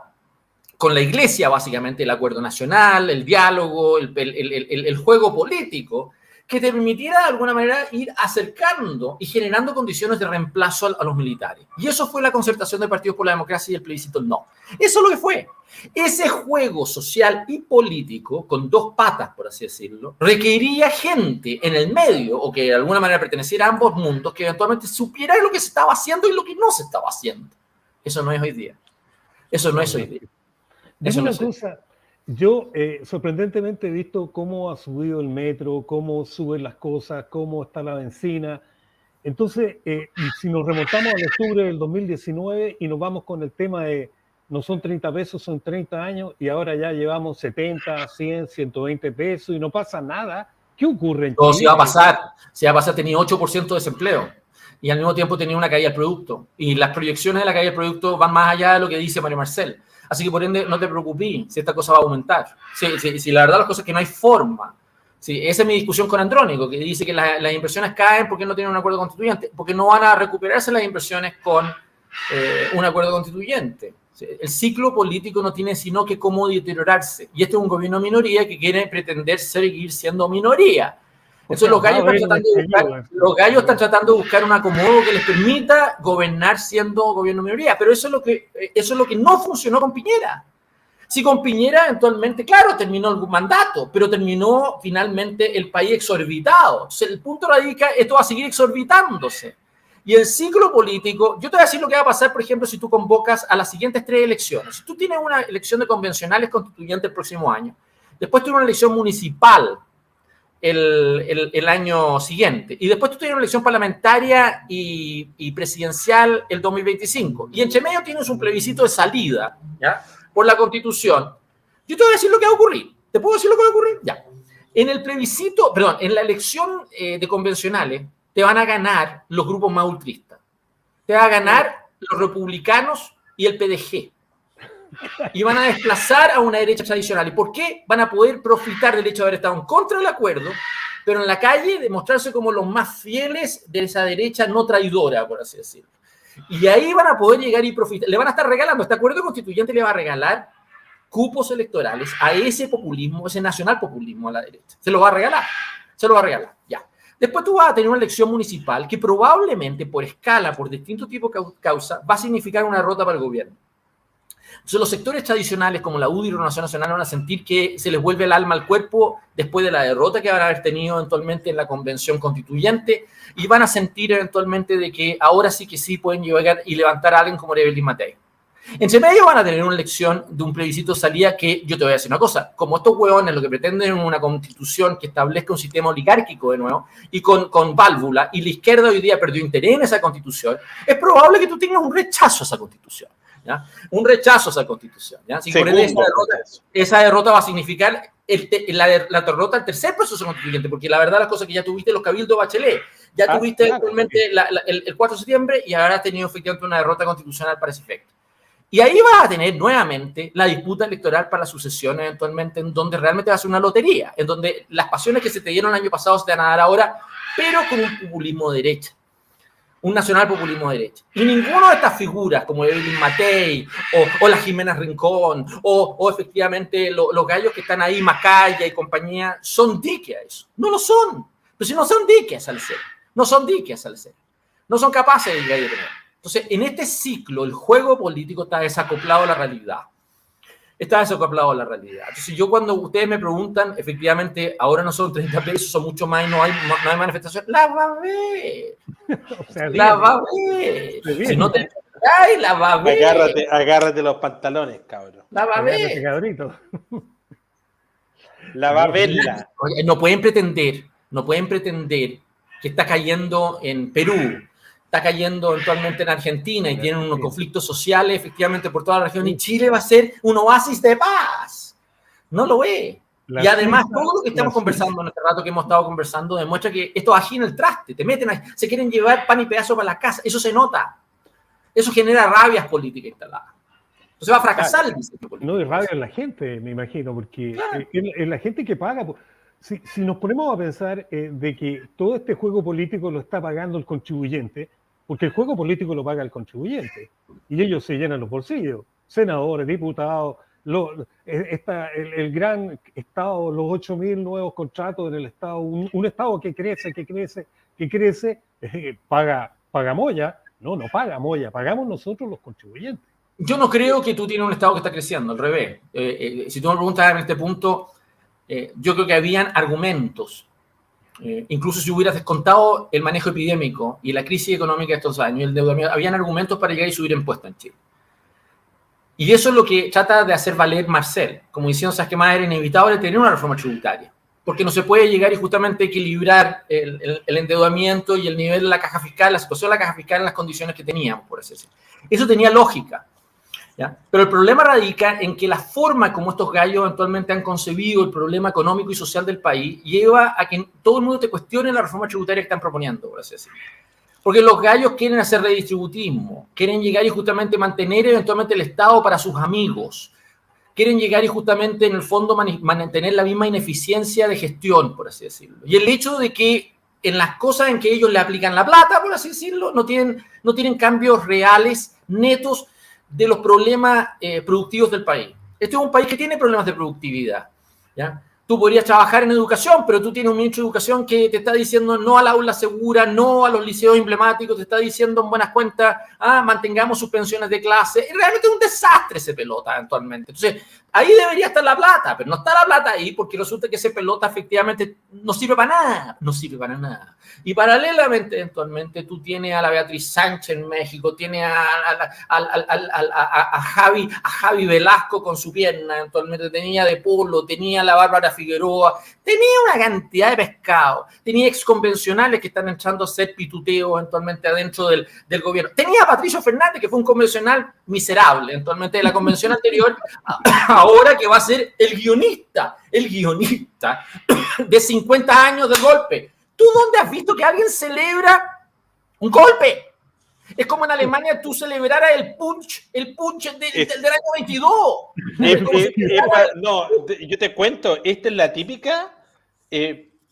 con la iglesia, básicamente, el acuerdo nacional, el diálogo, el juego político, que te permitiera de alguna manera ir acercando y generando condiciones de reemplazo a los militares. Y eso fue la concertación del Partido por la Democracia y el plebiscito no. Eso es lo que fue. Ese juego social y político, con dos patas, por así decirlo, requería gente en el medio, o que de alguna manera perteneciera a ambos mundos, que eventualmente supiera lo que se estaba haciendo y lo que no se estaba haciendo. Eso no es hoy día. Eso no es hoy día. Dime una cosa, yo sorprendentemente he visto cómo ha subido el metro, cómo suben las cosas, cómo está la benzina. Entonces, si nos remontamos al octubre del 2019 y nos vamos con el tema de no son 30 pesos, son 30 años y ahora ya llevamos 70, 100, 120 pesos y no pasa nada, ¿qué ocurre en Chile? No, si va a pasar, tenía 8% de desempleo y al mismo tiempo tenía una caída del producto y las proyecciones de la caída del producto van más allá de lo que dice Mario Marcel. Así que, por ende, no te preocupes si esta cosa va a aumentar. Si la verdad las cosas es que no hay forma. Sí, esa es mi discusión con Andrónico, que dice que las inversiones caen porque no tienen un acuerdo constituyente, porque no van a recuperarse las inversiones con un acuerdo constituyente. Sí, el ciclo político no tiene sino que cómo deteriorarse. Y este es un gobierno minoría que quiere pretender seguir siendo minoría. Entonces los gallos están tratando de buscar un acomodo que les permita gobernar siendo gobierno minoría, pero eso es lo que no funcionó con Piñera. Si con Piñera eventualmente, claro, terminó el mandato, pero terminó finalmente el país exorbitado. O sea, el punto radica, esto va a seguir exorbitándose. Y el ciclo político, yo te voy a decir lo que va a pasar, por ejemplo, si tú convocas a las siguientes 3 elecciones. Si tú tienes una elección de convencionales constituyentes el próximo año, después tienes una elección municipal el año siguiente. Y después tú tienes una elección parlamentaria y presidencial el 2025. Y entre medio tienes un plebiscito de salida, ¿ya? Por la Constitución. Yo te voy a decir lo que va a ocurrir. ¿Te puedo decir lo que va a ocurrir? Ya. En el plebiscito, perdón, en la elección de convencionales, te van a ganar los grupos más ultristas. Te van a ganar los republicanos y el PDG. Y van a desplazar a una derecha tradicional. ¿Y por qué? Van a poder profitar del hecho de haber estado en contra del acuerdo, pero en la calle demostrarse como los más fieles de esa derecha no traidora, por así decirlo. Y ahí van a poder llegar y profitar. Le van a estar regalando, este acuerdo constituyente le va a regalar cupos electorales a ese populismo, ese nacional populismo a la derecha. Se lo va a regalar, ya. Después tú vas a tener una elección municipal que probablemente por escala, por distintos tipos de causa, va a significar una derrota para el gobierno. Entonces los sectores tradicionales como la UDI y Renovación Nacional van a sentir que se les vuelve el alma al cuerpo después de la derrota que van a haber tenido eventualmente en la convención constituyente y van a sentir eventualmente de que ahora sí que sí pueden llegar y levantar a alguien como Evelyn Matei. Entre medio van a tener una elección de un plebiscito de salida que, yo te voy a decir una cosa, como estos hueones lo que pretenden es una constitución que establezca un sistema oligárquico de nuevo y con válvula, y la izquierda hoy día perdió interés en esa constitución, es probable que tú tengas un rechazo a esa constitución. ¿Ya? Un rechazo a esa constitución. ¿Ya? Si por esa derrota va a significar la derrota del tercer proceso constituyente, porque la verdad las cosas que ya tuviste los cabildos Bachelet, ya tuviste actualmente el 4 de septiembre y ahora has tenido efectivamente una derrota constitucional para ese efecto. Y ahí vas a tener nuevamente la disputa electoral para la sucesión eventualmente, en donde realmente va a ser una lotería, en donde las pasiones que se te dieron el año pasado se te van a dar ahora, pero con un populismo de derecha. Un nacional populismo de derecha. Y ninguna de estas figuras, como Evelyn Matei, o la Jimena Rincón, o efectivamente los gallos que están ahí, Macaya y compañía, son diques a eso. No lo son. Pero si no son diques al ser. No son diques al ser. No son capaces de llegar a tener. Entonces, en este ciclo, el juego político está desacoplado a la realidad. está desacoplado a la realidad. Entonces yo cuando ustedes me preguntan, efectivamente, ahora no son 30 pesos, son mucho más y no hay manifestación, la va a ver. O sea, La va a ver. Si no te... ¡Ay, la va a ver! Agárrate los pantalones, cabrón. La va a ver. Cabrito. La va a verla. No pueden pretender que está cayendo en Perú, está cayendo eventualmente en Argentina y tienen unos conflictos sociales efectivamente por toda la región y Chile va a ser un oasis de paz. No lo es. Y además todo lo que estamos conversando en este rato que hemos estado conversando demuestra que esto agina el traste, te meten ahí, se quieren llevar pan y pedazo para la casa, eso se nota. Eso genera rabias políticas instaladas. Entonces va a fracasar el diseño político. No, y rabia en la gente, me imagino, porque es la gente que paga. Si nos ponemos a pensar de que todo este juego político lo está pagando el contribuyente, porque el juego político lo paga el contribuyente, y ellos se llenan los bolsillos, senadores, diputados, el gran Estado, los 8.000 nuevos contratos en el Estado, un Estado que crece, paga moya. No paga moya, pagamos nosotros los contribuyentes. Yo no creo que tú tienes un Estado que está creciendo, al revés. Si tú me preguntas en este punto, yo creo que habían argumentos, incluso si hubieras descontado el manejo epidémico y la crisis económica de estos años, el endeudamiento, habían argumentos para llegar y subir impuestos en Chile. Y eso es lo que trata de hacer valer Marcel, como diciendo, ¿sabes qué más? Era inevitable tener una reforma tributaria, porque no se puede llegar y justamente equilibrar el endeudamiento y el nivel de la caja fiscal, la situación de la caja fiscal en las condiciones que teníamos, por así decirlo. Eso tenía lógica, ¿ya? Pero el problema radica en que la forma como estos gallos eventualmente han concebido el problema económico y social del país lleva a que todo el mundo te cuestione la reforma tributaria que están proponiendo, por así decirlo. Porque los gallos quieren hacer redistributismo, quieren llegar y justamente mantener eventualmente el Estado para sus amigos, quieren llegar y justamente en el fondo mantener la misma ineficiencia de gestión, por así decirlo. Y el hecho de que en las cosas en que ellos le aplican la plata, por así decirlo, no tienen cambios reales, netos, de los problemas productivos del país. Este es un país que tiene problemas de productividad, ¿ya? Tú podrías trabajar en educación, pero tú tienes un ministro de educación que te está diciendo no al aula segura, no a los liceos emblemáticos, te está diciendo en buenas cuentas, mantengamos suspensiones de clase. Realmente es un desastre ese pelota eventualmente. Entonces, ahí debería estar la plata, pero no está la plata ahí porque resulta que ese pelota efectivamente no sirve para nada, Y paralelamente, eventualmente, tú tienes a la Beatriz Sánchez en México, tienes a Javi Velasco con su pierna, eventualmente tenía De Polo, tenía a la Bárbara Figueroa, tenía una cantidad de pescado, tenía exconvencionales que están entrando a hacer pituteo eventualmente adentro del gobierno. Tenía a Patricio Fernández, que fue un convencional miserable, eventualmente de la convención anterior, ahora que va a ser el guionista de 50 años del golpe. ¿Tú dónde has visto que alguien celebra un golpe? Es como en Alemania tú celebraras el punch del año 22. No, yo te cuento, esta es la típica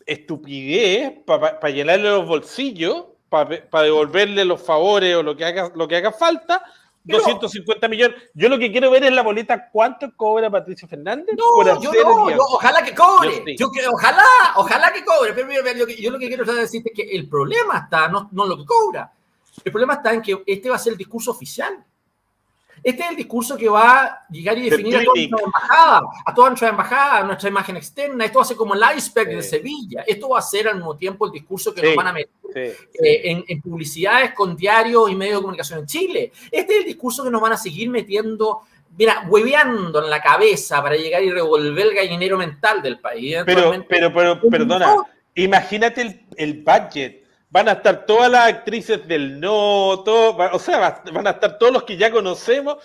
estupidez para llenarle los bolsillos, para devolverle los favores o lo que haga falta. 250 millones. Yo lo que quiero ver es la boleta. ¿Cuánto cobra Patricio Fernández? Ojalá que cobre. Ojalá que cobre. Pero yo lo que quiero decirte es que el problema está, no lo que cobra. El problema está en que este va a ser el discurso oficial. Este es el discurso que va a llegar y definir a toda nuestra embajada, a nuestra imagen externa. Esto va a ser como el iceberg de Sevilla. Esto va a ser al mismo tiempo el discurso que nos van a meter en publicidades con diarios y medios de comunicación en Chile. Este es el discurso que nos van a seguir metiendo, mira, hueveando en la cabeza para llegar y revolver el gallinero mental del país. Pero perdona, imagínate el budget. Van a estar todas las actrices del van a estar todos los que ya conocemos,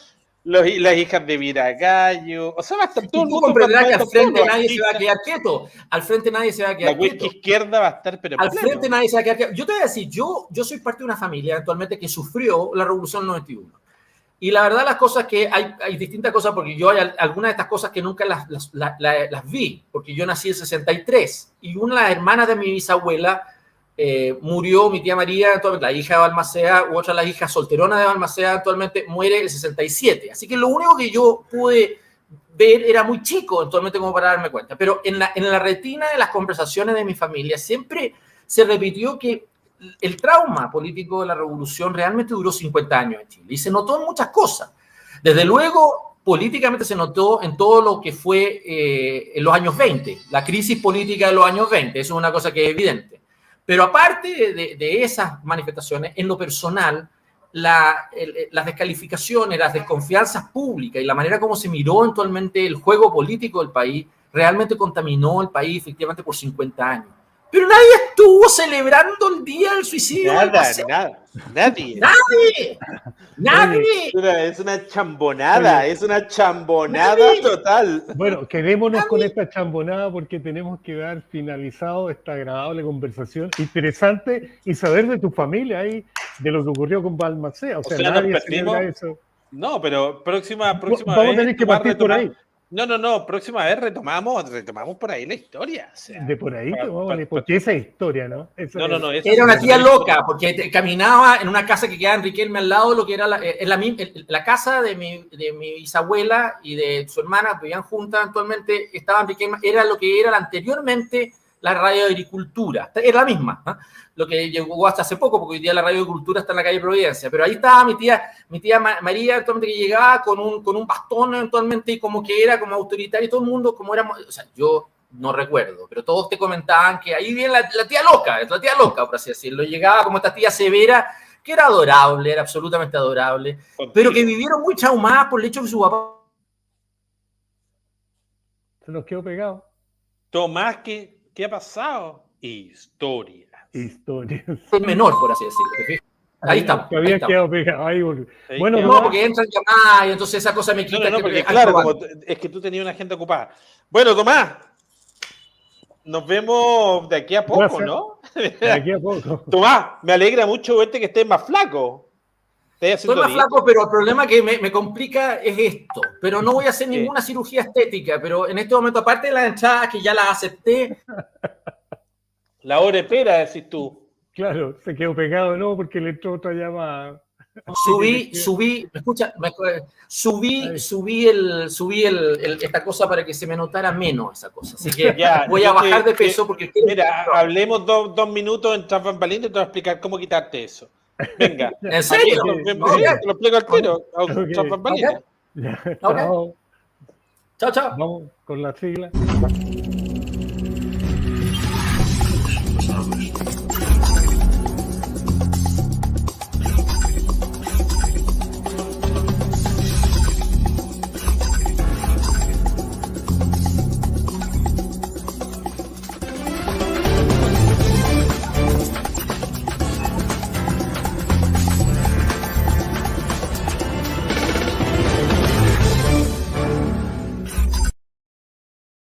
las hijas de Viragallo, va a estar todo el mundo. Tú comprenderás que al frente nadie se va a quedar quieto. Al frente nadie se va a quedar quieto. La izquierda va a estar, pero al frente nadie se va a quedar quieto. Yo te voy a decir, yo soy parte de una familia actualmente que sufrió la Revolución 91. Y la verdad las cosas que hay distintas cosas, porque yo hay algunas de estas cosas que nunca las vi, porque yo nací en 63. Y una de las hermanas de mi bisabuela murió, mi tía María, la hija de Balmaceda, u otra, la hija solterona de Balmaceda, actualmente muere en el 67. Así que lo único que yo pude ver era muy chico, actualmente, como para darme cuenta. Pero en la retina de las conversaciones de mi familia siempre se repitió que el trauma político de la revolución realmente duró 50 años en Chile y se notó en muchas cosas. Desde luego, políticamente se notó en todo lo que fue en los años 20, la crisis política de los años 20, eso es una cosa que es evidente. Pero aparte de esas manifestaciones, en lo personal, las descalificaciones, las desconfianzas públicas y la manera como se miró eventualmente el juego político del país, realmente contaminó el país efectivamente por 50 años. Pero nadie estuvo celebrando el día del suicidio. Nadie. Es una chambonada, Nadie. total. Bueno, quedémonos con esta chambonada porque tenemos que dar finalizado esta agradable conversación interesante y saber de tu familia ahí, de lo que ocurrió con Balmaceda. O sea, nadie celebra eso. No, pero próxima Vamos vez. a tener que partir por ahí. No, próxima vez retomamos por ahí la historia. O sea, de por ahí, porque esa es historia, ¿no? Era una tía loca, porque caminaba en una casa que quedaba en Riquelme al lado, lo que era la casa de mi bisabuela y de su hermana, vivían juntas actualmente, estaba en Riquelme, era lo que era anteriormente la radio de Agricultura, era la misma, ¿eh? Lo que llegó hasta hace poco, porque hoy día la radio de Agricultura está en la calle Providencia, pero ahí estaba mi tía María, actualmente, que llegaba con un bastón eventualmente y como que era como autoritario y todo el mundo como era, o sea, yo no recuerdo, pero todos te comentaban que ahí viene la tía loca, por así decirlo, llegaba como esta tía severa, que era adorable, era absolutamente adorable, pero que vivieron muy traumadas por el hecho que su papá se nos quedó pegado. Tomás, ¿qué ha pasado? Historias. Es menor, por así decirlo. Ahí está. Había quedado pegado. Bueno, no, porque entran llamadas y entonces esa cosa me quita. No, porque claro, es que tú tenías una agenda ocupada. Bueno, Tomás, nos vemos de aquí a poco, ¿no? De aquí a poco. Tomás, me alegra mucho verte que estés más flaco. Estoy más flaco, pero el problema que me complica es esto. Pero no voy a hacer ninguna cirugía estética, pero en este momento, aparte de las entradas que ya las acepté. La hora espera, decís tú. Claro, se quedó pegado, ¿no? Porque le entró otra llamada. Subí, ¿me escucha? Subí esta cosa para que se me notara menos esa cosa. Así que ya, voy a bajar de peso porque... Mira, hablemos dos minutos en tras bambalinas y te voy a explicar cómo quitarte eso. Venga. ¿En serio? Te lo explico al tiro. Tras bambalinas. Chao. Chao. Vamos con la sigla.